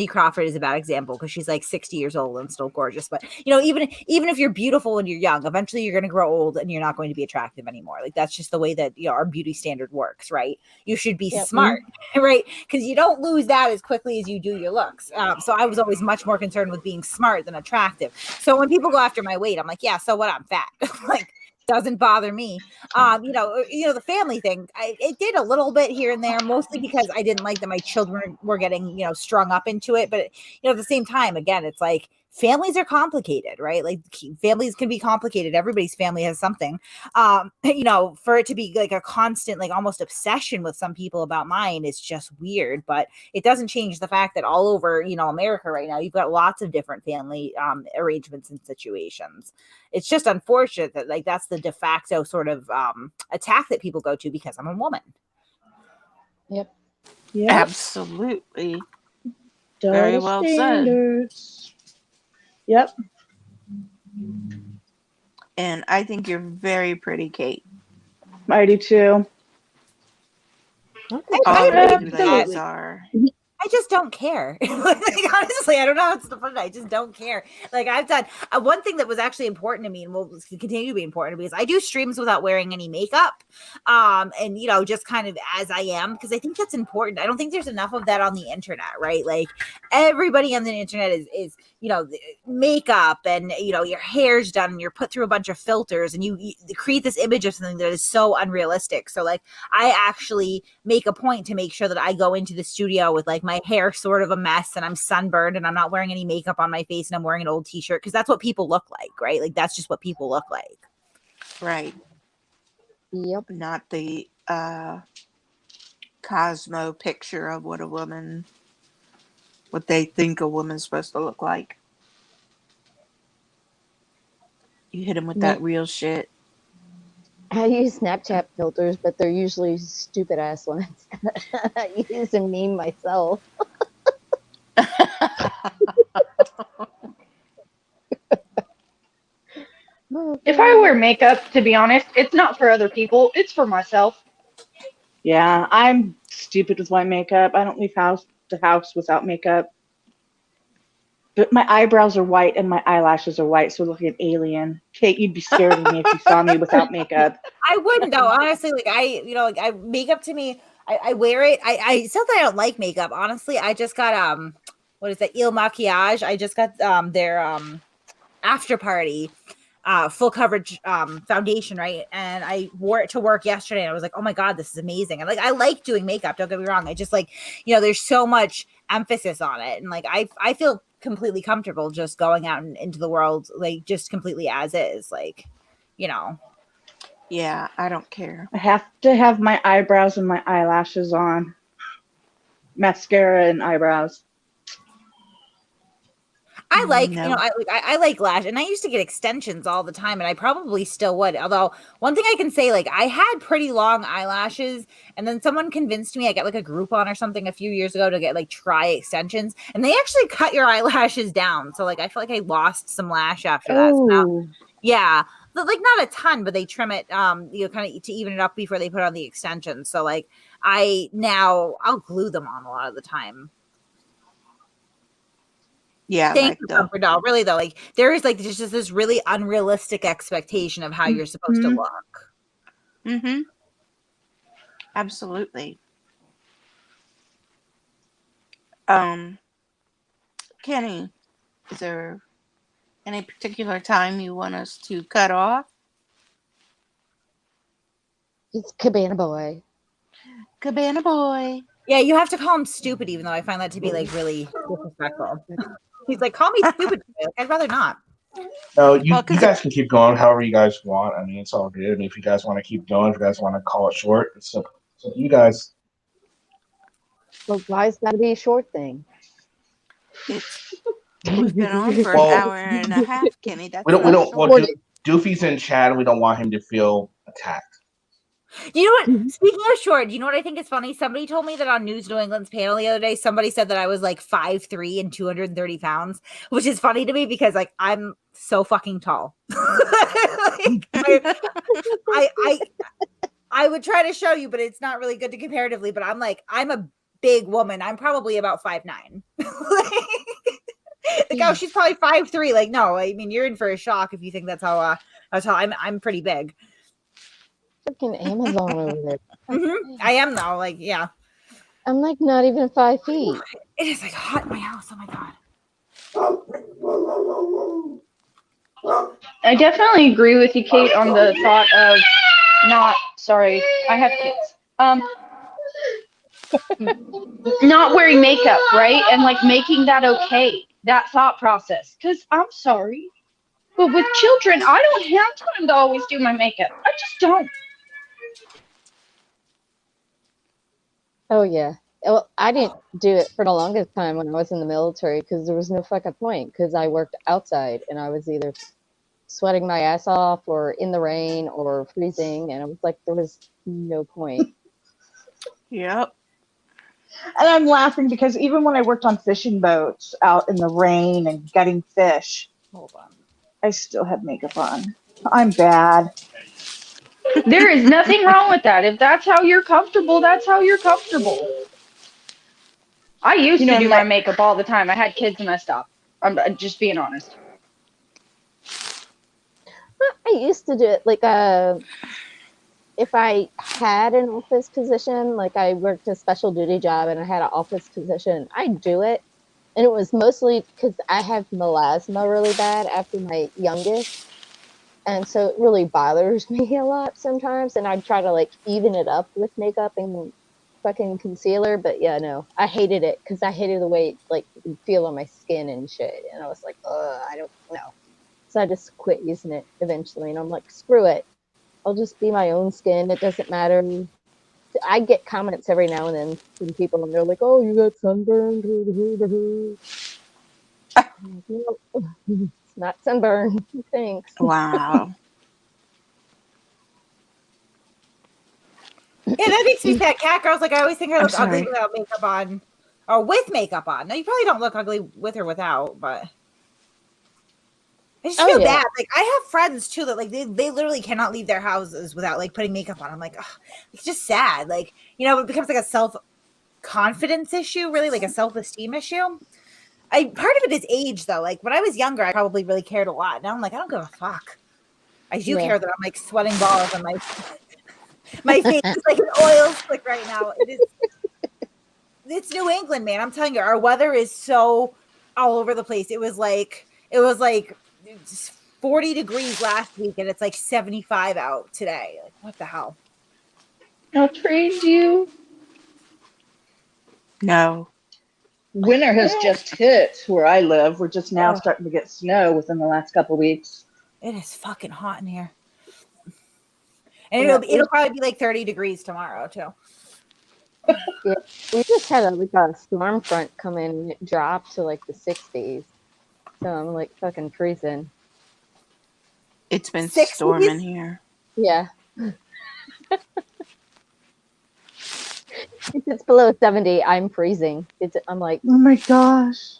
Crawford is a bad example because she's like 60 years old and still gorgeous. But, you know, even if you're beautiful when you're young, eventually you're going to grow old and you're not going to be attractive anymore. Like, that's just the way that, you know, our beauty standard works, right? You should be smart, right? Because you don't lose that as quickly as you do your looks. So I was always much more concerned with being smart than attractive. So when people go after my weight, I'm like, yeah, so what? I'm fat. Like, doesn't bother me. You know, the family thing, it did a little bit here and there, mostly because I didn't like that my children were getting, you know, strung up into it. But, you know, at the same time, again, it's like families are complicated, right? Like, families can be complicated. Everybody's family has something. You know, for it to be like a constant, like almost obsession with some people about mine is just weird. But it doesn't change the fact that all over, you know, America right now, you've got lots of different family arrangements and situations. It's just unfortunate that like that's the de facto sort of attack that people go to because I'm a woman. Yep. Absolutely. Very well said. Yep. And I think you're very pretty, Kate. I do too. All of you Absolutely. ladies are. I just don't care. Like, honestly, I don't know what's the point. I just don't care. Like, I've done one thing that was actually important to me and will continue to be important to me is I do streams without wearing any makeup. And, you know, just kind of as I am, because I think that's important. I don't think there's enough of that on the internet, right? Like, everybody on the internet is you know, makeup and, you know, your hair's done and you're put through a bunch of filters and you create this image of something that is so unrealistic. So, like, I actually make a point to make sure that I go into the studio with like my hair sort of a mess and I'm sunburned and I'm not wearing any makeup on my face and I'm wearing an old t-shirt because that's what people look like, right? Like, that's just what people look like. Right. Yep. Not the Cosmo picture of what they think a woman's supposed to look like. You hit them with that real shit. I use Snapchat filters, but they're usually stupid ass ones. I use a meme myself. If I wear makeup, to be honest, it's not for other people. It's for myself. Yeah, I'm stupid with my makeup. I don't leave the house without makeup. But my eyebrows are white and my eyelashes are white, so I look like an alien. Kate, you'd be scared of me if you saw me without makeup. I wouldn't though, honestly. Like I makeup to me, I wear it. It's not that I don't like makeup. Honestly, I just got what is that? Il Maquillage. I just got their after party full coverage foundation, right? And I wore it to work yesterday and I was like, oh my God, this is amazing. And like I like doing makeup, don't get me wrong. I just like, there's so much emphasis on it. And like I feel completely comfortable just going out into the world, like just completely as is. Like, Yeah, I don't care. I have to have my eyebrows and my eyelashes on. Mascara and eyebrows. I like, No. I like lash, and I used to get extensions all the time, and I probably still would. Although one thing I can say, like I had pretty long eyelashes, and then someone convinced me I got like a Groupon or something a few years ago to get like try extensions, and they actually cut your eyelashes down. So like I feel like I lost some lash after that. So now, yeah, but like not a ton, but they trim it, kind of to even it up before they put on the extensions. So like I'll glue them on a lot of the time. Yeah, Thank you, Comfort Doll. Really though, like there is like just this really unrealistic expectation of how you're supposed to look. Mm-hmm. Absolutely. Kenny, is there any particular time you want us to cut off? It's Cabana Boy. Cabana Boy. Yeah, you have to call him stupid, even though I find that to be like really disrespectful. He's like, call me stupid. I'd rather not. No, you guys can keep going however you guys want. I mean, it's all good. I mean, if you guys want to keep going, if you guys want to call it short, it's up to you guys. Well, why's that to be a short thing? We've been on for an hour and a half, Kenny. That's we don't. Well, Doofy's in chat, and we don't want him to feel attacked. You know what? Speaking of short, you know what I think is funny? Somebody told me that on News New England's panel the other day, somebody said that I was like 5'3" and 230 pounds, which is funny to me because like I'm so fucking tall. Like, I would try to show you, but it's not really good to comparatively. But I'm a big woman. I'm probably about 5'9". Like, oh, she's probably 5'3". Like, no, I mean you're in for a shock if you think that's how I'm pretty big. Freaking Amazon over there. I am though. Like, yeah. I'm like not even 5 feet. It is like hot in my house. Oh my God. I definitely agree with you, Kate, on the thought of not. Sorry, I have kids. Not wearing makeup, right? And like making that okay. That thought process. Because I'm sorry, but with children, I don't have time to always do my makeup. I just don't. Oh yeah. Well, I didn't do it for the longest time when I was in the military because there was no fucking point because I worked outside and I was either sweating my ass off or in the rain or freezing, and I was like, there was no point. Yep. And I'm laughing because even when I worked on fishing boats out in the rain and getting fish, I still had makeup on. I'm bad. There is nothing wrong with that. If that's how you're comfortable, that's how you're comfortable. I used to do my makeup all the time. I had kids and I stopped. I'm just being honest. I used to do it like if I had an office position, like I worked a special duty job and I had an office position, I'd do it. And it was mostly because I have melasma really bad after my youngest. And so it really bothers me a lot sometimes. And I'd try to like even it up with makeup and fucking concealer. But yeah, no, I hated it because I hated the way it like would feel on my skin and shit. And I was like, I don't know. So I just quit using it eventually. And I'm like, screw it. I'll just be my own skin. It doesn't matter. I get comments every now and then from people and they're like, oh, you got sunburned. It's not sunburn. Thanks. Wow. Yeah, that makes me sad. Cat girls, like I always think I look ugly without makeup on. Or with makeup on. Now you probably don't look ugly with or without, but I just Oh, feel yeah. bad. Like I have friends too that like they literally cannot leave their houses without like putting makeup on. I'm like, ugh, it's just sad. Like, you know, it becomes like a self-confidence issue, really, like a self-esteem issue. Part of it is age though. Like when I was younger, I probably really cared a lot. Now I'm like, I don't give a fuck. I do care that I'm like sweating balls and my face is like an oil slick right now. It's New England, man. I'm telling you, our weather is so all over the place. It was like 40 degrees last week and it's like 75 out today. Like what the hell? I'll trade you. No. Winter has just hit where I live. We're just now starting to get snow within the last couple weeks. It is fucking hot in here. And it'll probably be like 30 degrees tomorrow too. Yeah, we just had a storm front come in and it dropped to like the 60s. So I'm like fucking freezing. It's been 60s? storming here. Yeah. If it's below 70, I'm freezing. I'm like, oh my gosh,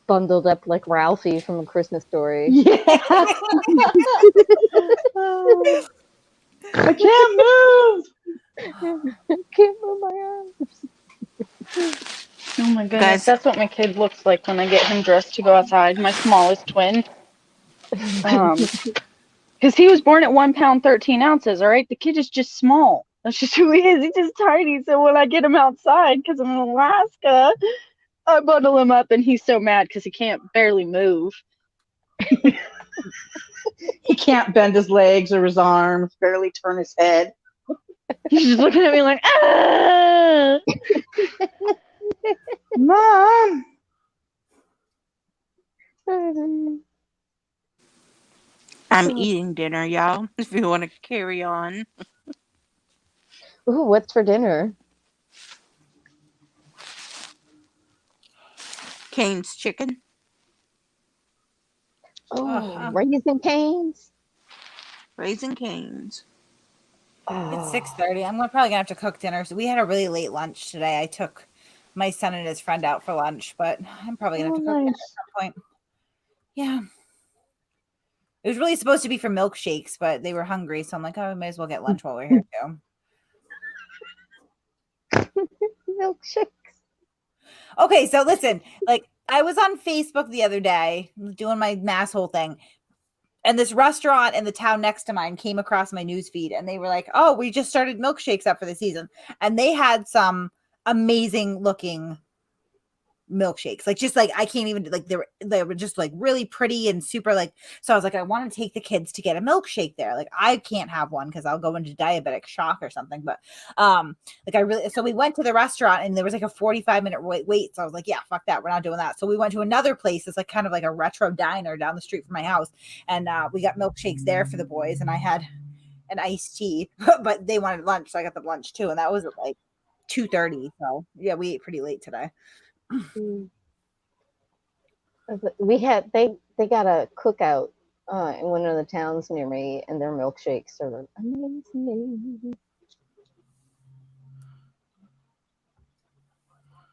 bundled up like Ralphie from A Christmas Story. Yeah. I can't move. Can't move my arms. Oh my goodness, Guys. that's what my kid looks like when I get him dressed to go outside. My smallest twin. Because he was born at 1 pound 13 ounces. All right, the kid is just small. That's just who he is. He's just tiny. So when I get him outside, because I'm in Alaska, I bundle him up, and he's so mad because he can't barely move. He can't bend his legs or his arms, barely turn his head. He's just looking at me like, ah! Mom. I'm eating dinner, y'all, if you want to carry on. Ooh, what's for dinner? Cane's chicken. Oh, Raising Cane's. Raising Cane's. It's 6:30. I'm probably gonna have to cook dinner. So we had a really late lunch today. I took my son and his friend out for lunch, but I'm probably gonna have to cook dinner at some point. Yeah. It was really supposed to be for milkshakes, but they were hungry, so I'm like, oh, we may as well get lunch while we're here too. Milkshakes. Okay, so listen, like I was on Facebook the other day doing my mass whole thing, and this restaurant in the town next to mine came across my news feed, and they were like, oh, we just started milkshakes up for the season. And they had some amazing looking milkshakes, like just like I can't even like they were just like really pretty and super like. So I was like, I want to take the kids to get a milkshake there. Like I can't have one because I'll go into diabetic shock or something. But like I really, so we went to the restaurant and there was like a 45-minute wait. So I was like, yeah, fuck that, we're not doing that. So we went to another place. It's like kind of like a retro diner down the street from my house, and we got milkshakes there for the boys, and I had an iced tea, but they wanted lunch, so I got the lunch too, and that was at like 2:30. So yeah, we ate pretty late today. We had they got a cookout in one of the towns near me, and their milkshakes are amazing.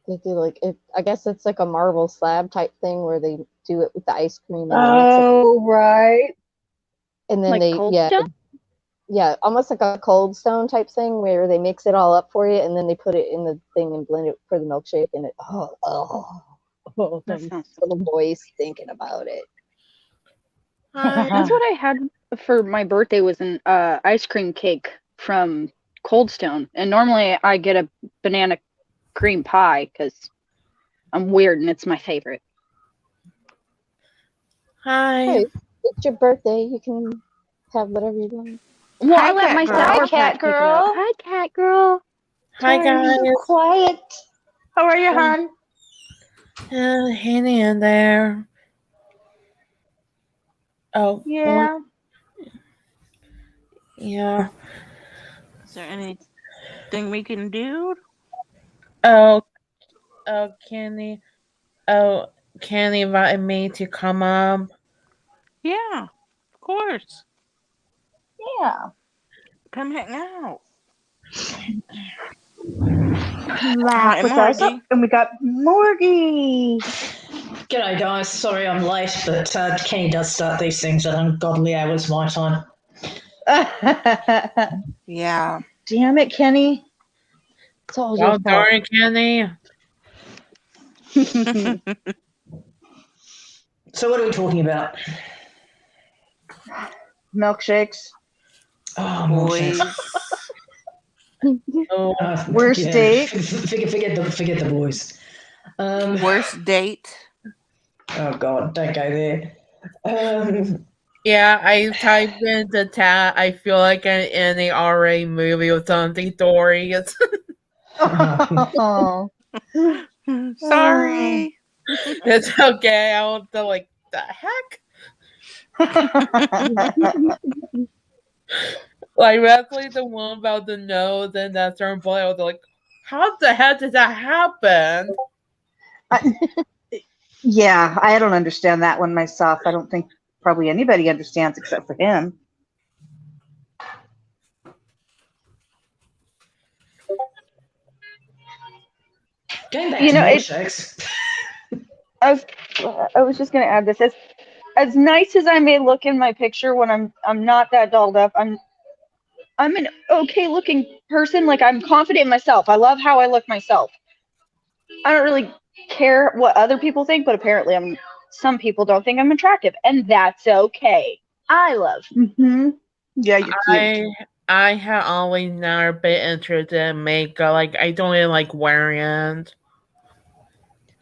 They do like it. I guess it's like a marble slab type thing where they do it with the ice cream. And Right. And then like they cold stuff? yeah, almost like a Cold Stone type thing where they mix it all up for you, and then they put it in the thing and blend it for the milkshake, and it I'm so moist thinking about it. That's what I had for my birthday was an ice cream cake from Cold Stone, and normally I get a banana cream pie because I'm weird and it's my favorite. Hi. Hey, it's your birthday. You can have whatever you want. Well, Hi, I let cat my girl. Sour Cat Patch pick it up. girl. Hi, cat girl. Hi, guys. Quiet. How are you, hon? Hanging in there. Oh, Yeah. yeah. Is there anything we can do? Kenny invited me to come up. Yeah, of course. Yeah. Come hang out. Laugh Hi, with us. Morgie. And we got Morgie. G'day, guys. Sorry I'm late, but Kenny does start these things at ungodly hours my time. Yeah. Damn it, Kenny. It's all your Well, fault. darn it, Kenny. So what are we talking about? Milkshakes. Oh, Boys. Oh, Worst date. Forget the boys. Worst date. Oh God, don't go there. yeah, I typed in the chat. I feel like I'm in a RA movie with something stories. Oh. Sorry. It's okay. I was like, the heck? Like, especially the one about the nose and that certain boy. I was like, how the heck did that happen? Yeah, I don't understand that one myself. I don't think probably anybody understands except for him. Going back You to know, milkshakes. I was just gonna add this. As nice as I may look in my picture when I'm not that dolled up, I'm an okay looking person. Like, I'm confident in myself. I love how I look myself. I don't really care what other people think, but apparently some people don't think I'm attractive, and that's okay. I love. Mm-hmm. Yeah, you're cute. I have always never been interested in makeup. Like, I don't even like wearing it.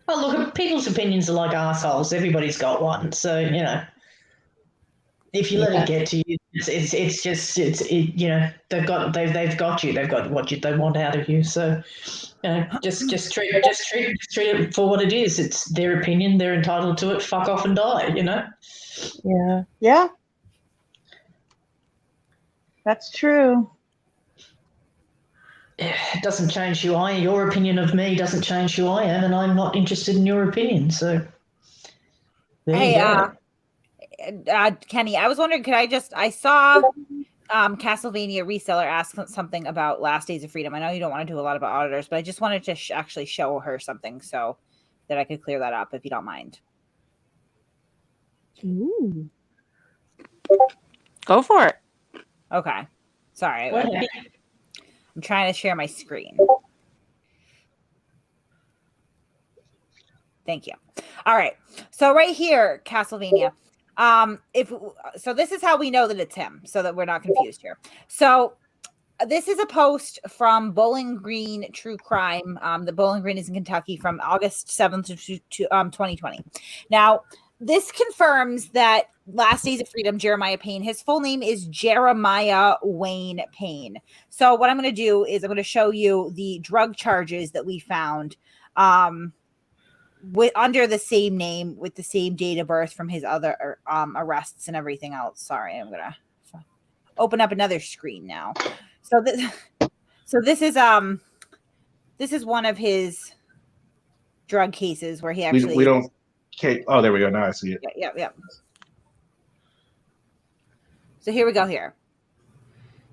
Oh, look, people's opinions are like assholes. Everybody's got one. So, you know, if you let it get to you, it's just you know, they've got you. They've got what they want out of you. So, you know, just treat it for what it is. It's their opinion. They're entitled to it. Fuck off and die. You know. Yeah. Yeah. That's true. It doesn't change who I am. Your opinion of me doesn't change who I am, and I'm not interested in your opinion. So, there you go. Kenny, I was wondering, I saw Castlevania Reseller ask something about Last Days of Freedom. I know you don't want to do a lot about auditors, but I just wanted to actually show her something so that I could clear that up, if you don't mind. Ooh. Go for it. Okay. Sorry. I'm trying to share my screen. Thank you. All right. So right here, Castlevania. So this is how we know that it's him, so that we're not confused here. So this is a post from Bowling Green True Crime. The Bowling Green is in Kentucky from August 7th to 2020. Now, this confirms that Last Days of Freedom, Jeremiah Payne, his full name is Jeremiah Wayne Payne. So what I'm going to do is I'm going to show you the drug charges that we found under the same name with the same date of birth from his other arrests and everything else. Sorry, I'm going to open up another screen now. So this is one of his drug cases where he actually we don't. Okay. Oh, there we go. Now I see it. Yeah. So here we go here.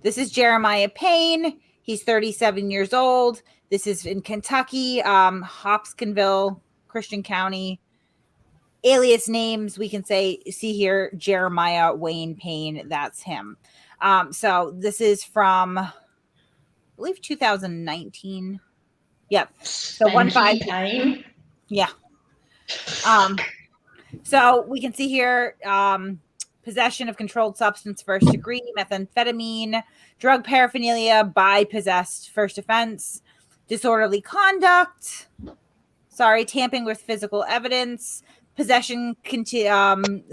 This is Jeremiah Payne. He's 37 years old. This is in Kentucky, Hopkinsville, Christian County. Alias names, we can see here, Jeremiah Wayne Payne. That's him. So this is from, I believe, 2019. Yep. So 1-5 Payne. Yeah. So we can see here, possession of controlled substance, first degree, methamphetamine, drug paraphernalia by possessed, first offense, disorderly conduct, tampering with physical evidence, possession,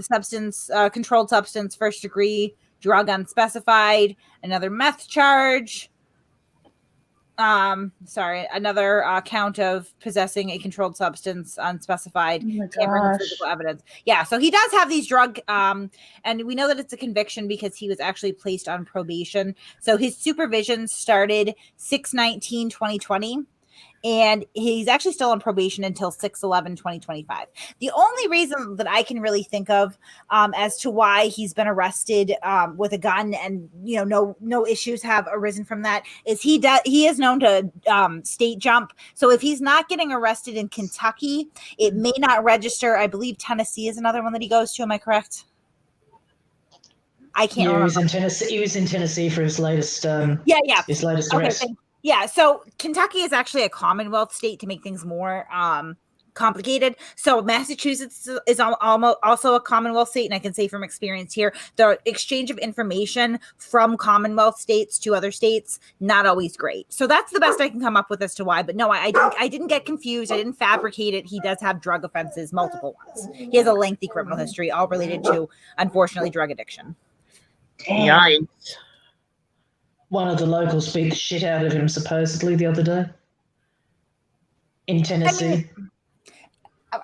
substance, controlled substance, first degree, drug unspecified, another meth charge. Another count of possessing a controlled substance, unspecified, tampering with physical evidence. Yeah, so he does have these drug, and we know that it's a conviction because he was actually placed on probation. So his supervision started 6/19/2020. and he's actually still on probation until 6/11/2025. The only reason that I can really think of as to why he's been arrested with a gun and no issues have arisen from that is he is known to state jump. So if he's not getting arrested in Kentucky, it may not register. I believe Tennessee is another one that he goes to. Am I correct? I can't remember. He was in Tennessee. He was in Tennessee for his latest. His latest arrest. Yeah, so Kentucky is actually a Commonwealth state to make things more complicated. So Massachusetts is also a Commonwealth state, and I can say from experience here, the exchange of information from Commonwealth states to other states, not always great. So that's the best I can come up with as to why. But no, I didn't get confused. I didn't fabricate it. He does have drug offenses, multiple ones. He has a lengthy criminal history, all related to, unfortunately, drug addiction. Yikes. One of the locals beat the shit out of him supposedly the other day in Tennessee.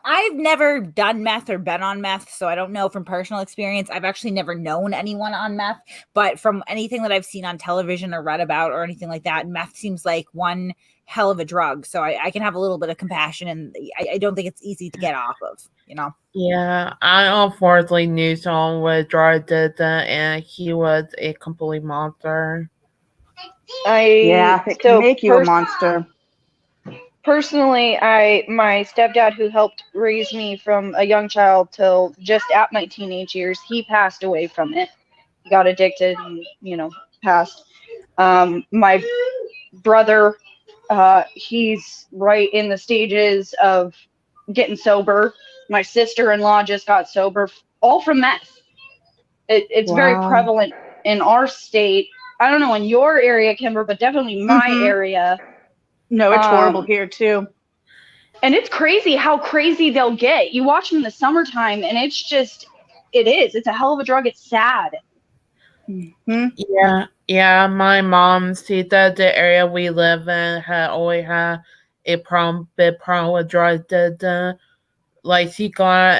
I've never done meth or been on meth, so I don't know from personal experience. I've actually never known anyone on meth, but from anything that I've seen on television or read about or anything like that, meth seems like one hell of a drug. So I can have a little bit of compassion, and I don't think it's easy to get off of, Yeah, I unfortunately knew someone with drug addiction, and he was a complete monster. It can make you a monster. Personally, my stepdad, who helped raise me from a young child till just at my teenage years, he passed away from it. He got addicted and, passed. My brother, he's right in the stages of getting sober. My sister-in-law just got sober, all from meth. It's very prevalent in our state. I don't know in your area, Kimber, but definitely my area. No, it's horrible here too. And it's crazy how crazy they'll get. You watch them in the summertime, and it's a hell of a drug. It's sad. Yeah. My mom see that the area we live in always had a big problem with drug addiction. Like she got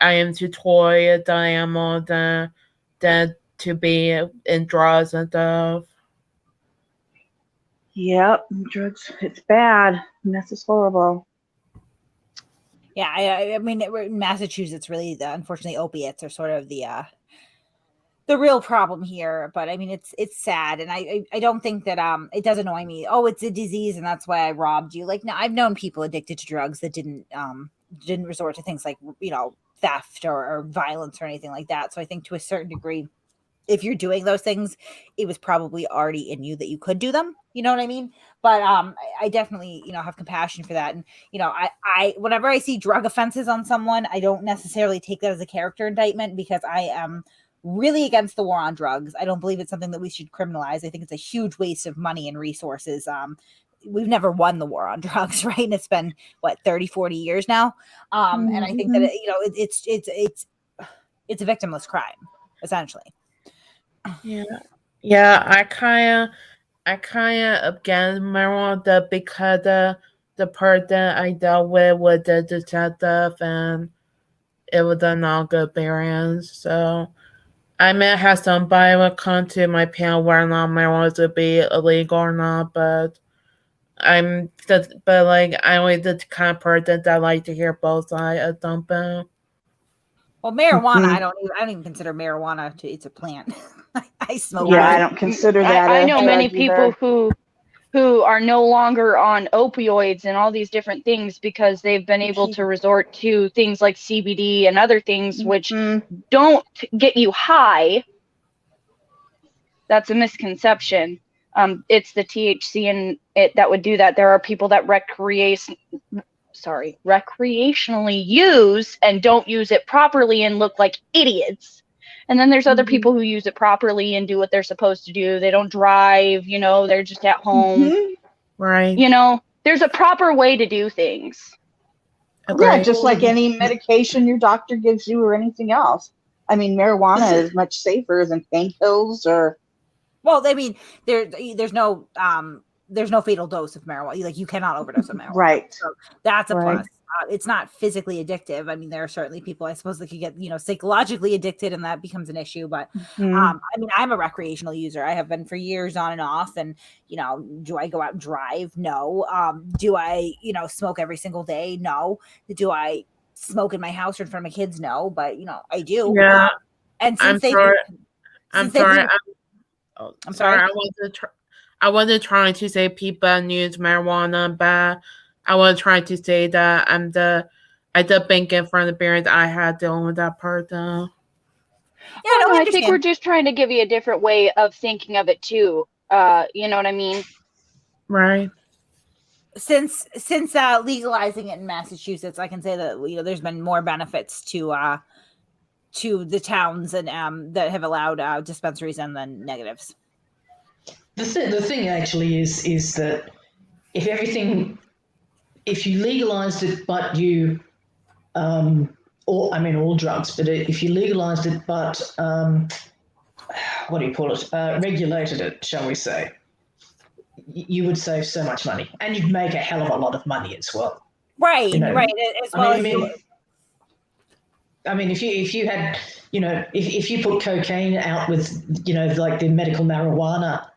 I am to toy the animal than to be in drugs and stuff. Yep, drugs. It's bad. Mess is horrible. Yeah, I mean, in Massachusetts, really, unfortunately, opiates are sort of the real problem here. But I mean, it's sad, and I don't think that it does annoy me. Oh, it's a disease, and that's why I robbed you. Like, no, I've known people addicted to drugs that didn't resort to things like theft or violence or anything like that. So I think to a certain degree, if you're doing those things, it was probably already in you that you could do them. You know what I mean? But I definitely, have compassion for that. And, I whenever I see drug offenses on someone, I don't necessarily take that as a character indictment, because I am really against the war on drugs. I don't believe it's something that we should criminalize. I think it's a huge waste of money and resources. We've never won the war on drugs, right? And it's been 30, 40 years now. And I think that, it's a victimless crime, essentially. Yeah. I kind of against marijuana because the person I dealt with was the detective, and it was a not good experience. So I may have somebody would come to my panel whether or not marijuana to be illegal or not, but I'm always the kind of person that like to hear both sides of something. Well, marijuana, I don't even consider marijuana it's a plant. I smoke. Yeah, I don't consider that. I know many people who are no longer on opioids and all these different things because they've been able to resort to things like CBD and other things which don't get you high. That's a misconception. It's the THC in it that would do that. There are people that recreationally use and don't use it properly and look like idiots. And then there's other people who use it properly and do what they're supposed to do. They don't drive, they're just at home. Right. There's a proper way to do things. Yeah, just like any medication your doctor gives you or anything else. I mean, marijuana is much safer than pain pills or. Well, I mean, there's no fatal dose of marijuana. Like, you cannot overdose on marijuana. Right. So that's a plus. It's not physically addictive. I mean, there are certainly people, I suppose, that could get, psychologically addicted, and that becomes an issue. But I mean, I'm a recreational user. I have been for years on and off. And, do I go out and drive? No. Do I, smoke every single day? No. Do I smoke in my house or in front of my kids? No. But, I do. Yeah. And I'm since sorry. I'm sorry. I'm sorry. I wasn't trying to say people use marijuana, but I was trying to say that I did bank in front of the parents. I had dealing with that part though. Yeah, no, I think we're just trying to give you a different way of thinking of it too. You know what I mean? Right. Since legalizing it in Massachusetts, I can say that there's been more benefits to the towns and that have allowed dispensaries and then negatives. The thing actually is that if you legalized it, but you, all drugs, but if you legalized it, but what do you call it? Regulated it, shall we say? You would save so much money, and you'd make a hell of a lot of money as well. Right, right. As well if you had, if you put cocaine out with, like the medical marijuana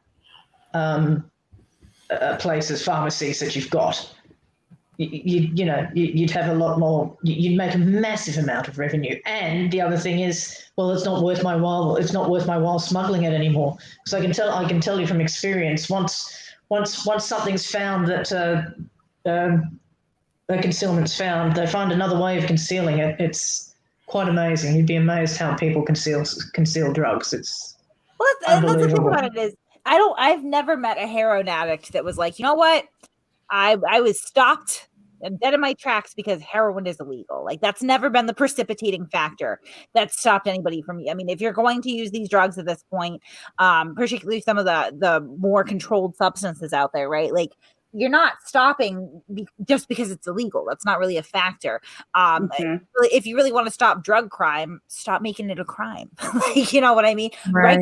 places, pharmacies that you've got, you'd have a lot more. You'd make a massive amount of revenue. And the other thing is, well, it's not worth my while. It's not worth my while smuggling it anymore. Because I can tell you from experience, once something's found that concealment's found, they find another way of concealing it. It's quite amazing. You'd be amazed how people conceal drugs. It's unbelievable. That's the thing about it is, I've never met a heroin addict that was like, you know what? I was stopped. I'm dead in my tracks because heroin is illegal. Like, that's never been the precipitating factor that stopped anybody from. I mean, if you're going to use these drugs at this point, particularly some of the more controlled substances out there, right? Like, you're not stopping just because it's illegal. That's not really a factor. If you really want to stop drug crime, stop making it a crime. Like, you know what I mean? Right.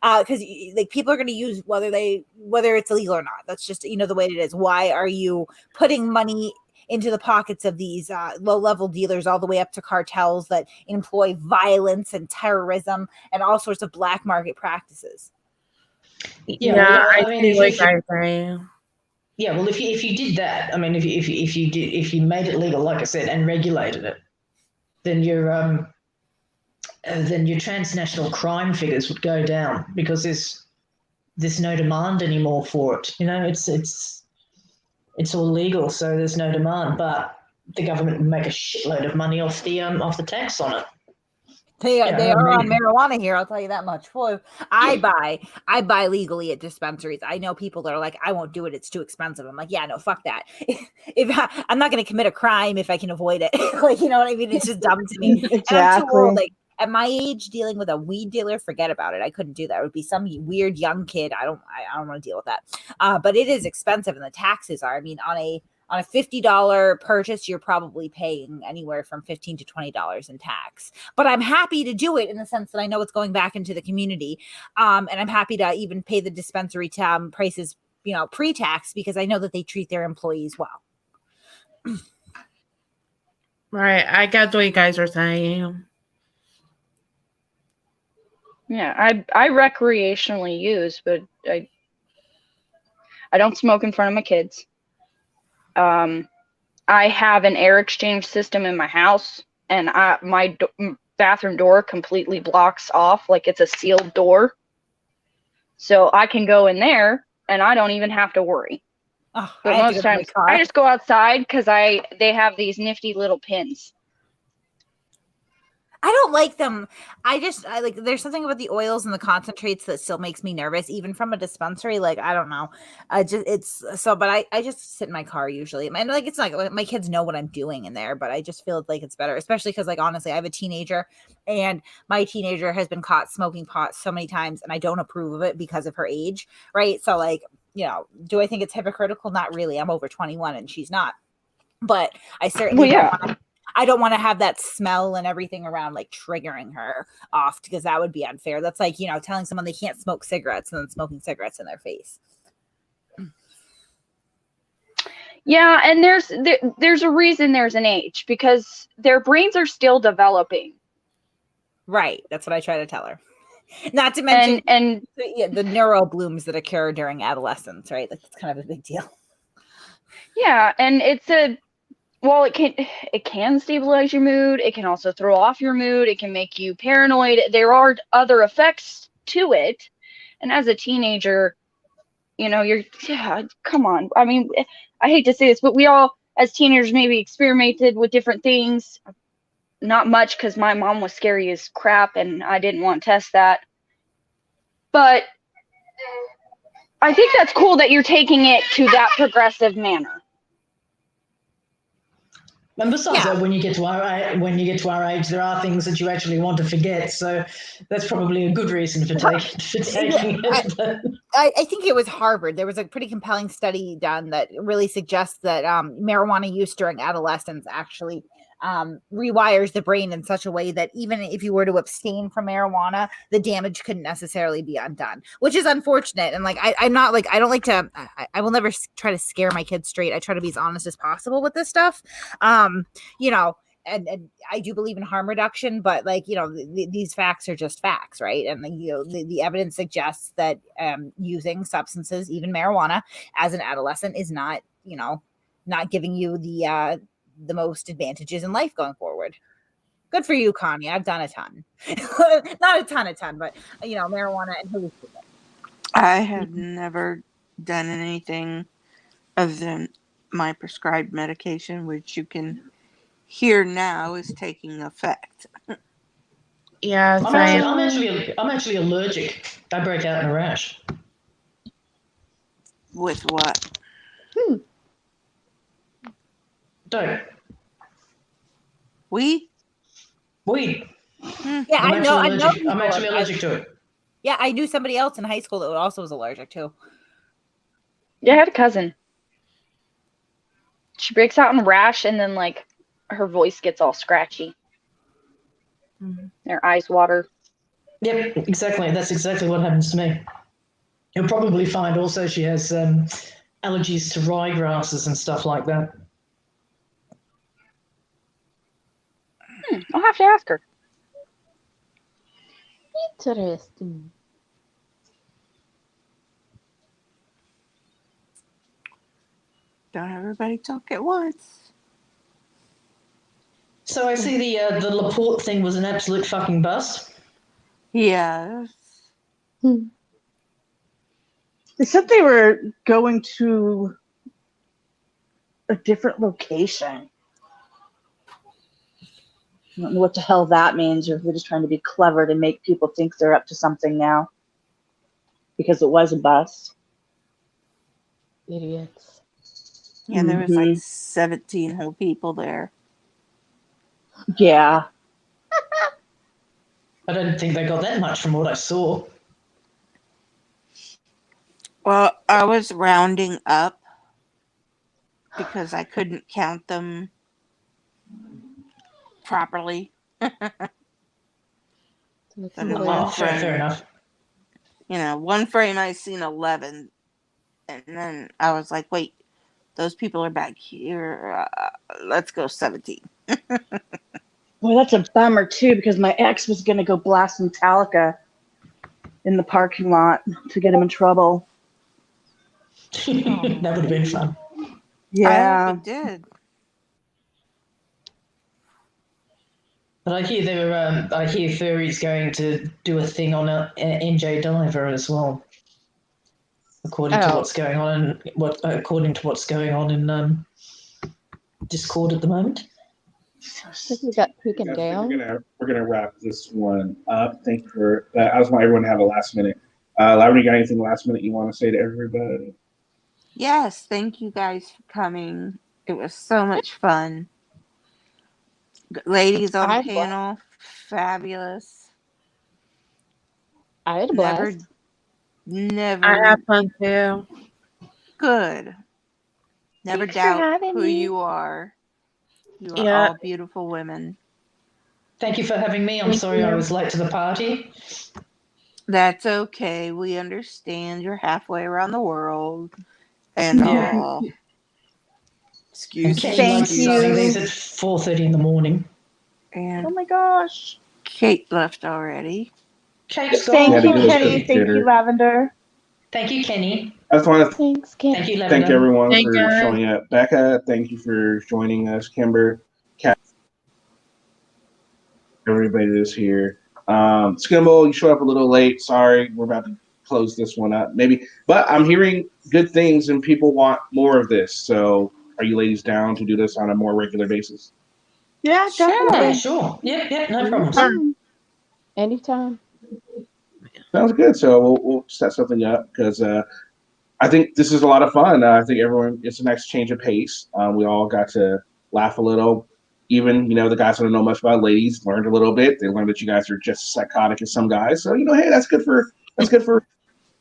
Because like, people are going to use whether it's illegal or not. That's just, the way it is. Why are you putting money into the pockets of these low-level dealers all the way up to cartels that employ violence and terrorism and all sorts of black market practices? Yeah, I see what you're saying. Yeah, well, if you did that, I mean, if you made it legal, like I said, and regulated it, then your transnational crime figures would go down because there's no demand anymore for it. It's all legal, so there's no demand, but the government would make a shitload of money off the tax on it. They are on marijuana here. I'll tell you that much. Boy, I buy legally at dispensaries. I know people that are like, I won't do it. It's too expensive. I'm like, yeah, no, fuck that. I'm not going to commit a crime if I can avoid it. Like, you know what I mean? It's just dumb to me. Exactly. And I'm too old. Like, at my age, dealing with a weed dealer, forget about it. I couldn't do that. It would be some weird young kid. I don't want to deal with that. But it is expensive, and the taxes are. I mean, on a $50 purchase, you're probably paying anywhere from $15 to $20 in tax. But I'm happy to do it in the sense that I know it's going back into the community. And I'm happy to even pay the dispensary prices, pre-tax, because I know that they treat their employees well. Right. I get what you guys are saying. Yeah, I recreationally use, but I don't smoke in front of my kids. I have an air exchange system in my house, and my bathroom door completely blocks off, like it's a sealed door. So I can go in there, and I don't even have to worry. Oh, but most times, I just go outside because they have these nifty little pins. I don't like them. I like, there's something about the oils and the concentrates that still makes me nervous, even from a dispensary. Like, I don't know. But I just sit in my car usually. And like, it's not, my kids know what I'm doing in there, but I just feel like it's better, especially because, like, honestly, I have a teenager, and my teenager has been caught smoking pot so many times, and I don't approve of it because of her age. Right. So, like, do I think it's hypocritical? Not really. I'm over 21 and she's not. But I certainly I don't want to have that smell and everything around, like, triggering her off, because that would be unfair. That's like, telling someone they can't smoke cigarettes and then smoking cigarettes in their face. Yeah, and there's a reason there's an age, because their brains are still developing. Right. That's what I try to tell her. Not to mention and the neural blooms that occur during adolescence, right? Like it's kind of a big deal. Yeah, and it can stabilize your mood. It can also throw off your mood. It can make you paranoid. There are other effects to it. And as a teenager, come on. I mean, I hate to say this, but we all, as teenagers, maybe experimented with different things. Not much, because my mom was scary as crap and I didn't want to test that. But I think that's cool that you're taking it to that progressive manner. And besides that, when you get to our age, there are things that you actually want to forget. So that's probably a good reason for taking it. I think it was Harvard. There was a pretty compelling study done that really suggests that marijuana use during adolescence actually rewires the brain in such a way that even if you were to abstain from marijuana, the damage couldn't necessarily be undone, which is unfortunate. And like, I'm not like, I don't like to, I will never try to scare my kids straight. I try to be as honest as possible with this stuff. And I do believe in harm reduction, but like, these facts are just facts, right? And the evidence suggests that using substances, even marijuana, as an adolescent is not, not giving you the most advantages in life going forward. Good for you, Connie. I've done a ton. Not a ton, but marijuana and hallucinogens. I have never done anything other than my prescribed medication, which you can hear now is taking effect. Yeah, I'm actually allergic. I break out in a rash. With what? Don't. Weed? Weed. Yeah, I know. I'm actually allergic to it. Yeah, I knew somebody else in high school that also was allergic too. Yeah, I had a cousin. She breaks out in a rash, and then like her voice gets all scratchy. Her eyes water. Yep, exactly. That's exactly what happens to me. You'll probably find also she has allergies to ryegrasses and stuff like that. I'll have to ask her. Interesting. Don't everybody talk at once. So I see the Laporte thing was an absolute fucking bust. Yes. They said they were going to a different location. I don't know what the hell that means, or if they're just trying to be clever to make people think they're up to something now. Because it was a bust. Idiots. Yeah, there was like 17 whole people there. Yeah. I don't think they got that much from what I saw. Well, I was rounding up because I couldn't count them properly. Fair enough. One frame I seen 11, and then I was like, wait, those people are back here. Let's go 17. Boy, that's a bummer too, because my ex was going to go blast Metallica in the parking lot to get him in trouble. That would have been fun. Yeah. I hope it did. But I hear Furry's going to do a thing on an NJ Diver as well. According to what's going on in Discord at the moment. You got taken down. We're gonna wrap this one up. Thank you for that. I just want everyone to have a last minute. Laura, you got anything last minute you want to say to everybody? Yes, thank you guys for coming. It was so much fun. Ladies on the panel, fabulous. I had a blast. Never. I have fun too. Good. Never doubt who you are. You are all beautiful women. Thank you for having me. I'm sorry I was late to the party. That's okay. We understand you're halfway around the world and all. And Kenny likes starting these at 4:30 in the morning. And Oh my gosh. Kate left already. Kate's Thank gone. you, Yeah, to do Kenny. a Thank you, dinner. Lavender. Thank you, Kenny. I just want to Thanks, Kim. Thank you, thank Lavender. everyone Thank for you. showing up. Becca, thank you for joining us. Kimber, Kat, everybody that's here. Skimble, you showed up a little late. Sorry, we're about to close this one up. Maybe, but I'm hearing good things and people want more of this. So, are you ladies down to do this on a more regular basis? Yeah, Sure. definitely. Yeah, sure. Yep, no problems. Anytime. Sounds good. So we'll set something up because I think this is a lot of fun. I think it's a nice change of pace. We all got to laugh a little. Even the guys who don't know much about ladies learned a little bit. They learned that you guys are just as psychotic as some guys. So hey, that's good for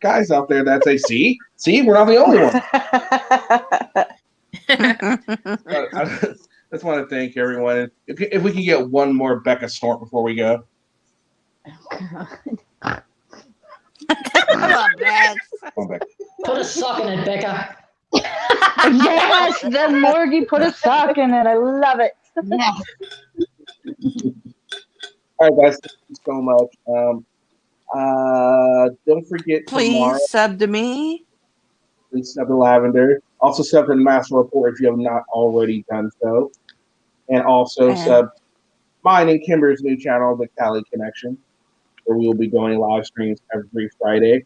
guys out there that say, see, we're not the only one. I just want to thank everyone. If we can get one more Becca snort before we go. Come on, Bex. Come on, Becca. Put a sock in it, Becca. Yes, the Morgie put a sock in it. I love it. Yes. All right, guys. Thank you so much. Don't forget tomorrow. Please sub to me. Please sub to Lavender. Also sub to the Master Report if you have not already done so. And also sub mine and Kimber's new channel, The Cali Connection, where we will be doing live streams every Friday.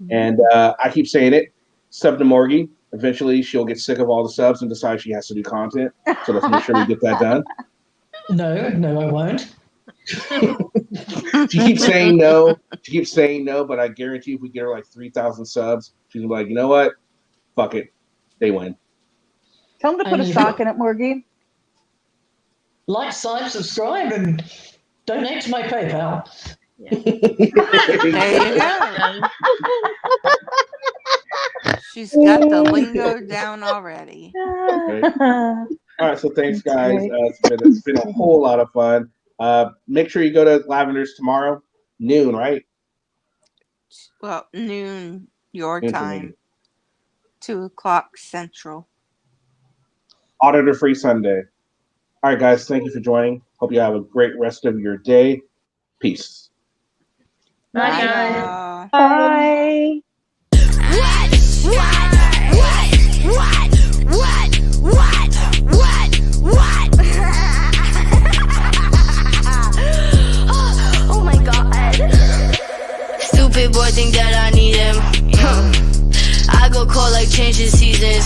And I keep saying it, sub to Morgie. Eventually, she'll get sick of all the subs and decide she has to do content. So let's make sure we get that done. No, I won't. She keeps saying no. But I guarantee if we get her like 3,000 subs, she's gonna be like, you know what? Fuck it. They win. Tell them to put a sock in it, Morgie. Like, subscribe, and donate to my PayPal. There you go. She's got the lingo down already. Okay. All right, so thanks, guys. It's been a whole lot of fun. Make sure you go to Lavender's tomorrow, noon, right? Well, noon your Noon for time. me. 2:00 Central. Auditor free Sunday. All right, guys. Thank you for joining. Hope you have a great rest of your day. Peace. Bye, guys. Bye. Oh my god. Stupid boy think that I need him. I go cold like changing seasons.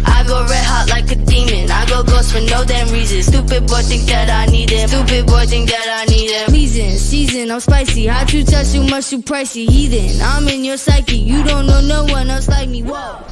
I go red hot like a demon. I go ghost for no damn reason. Stupid boy think that I need him. Stupid boy think that I need him. Season, I'm spicy. Hot too touch too much too pricey. Heathen, I'm in your psyche. You don't know no one else like me. Whoa.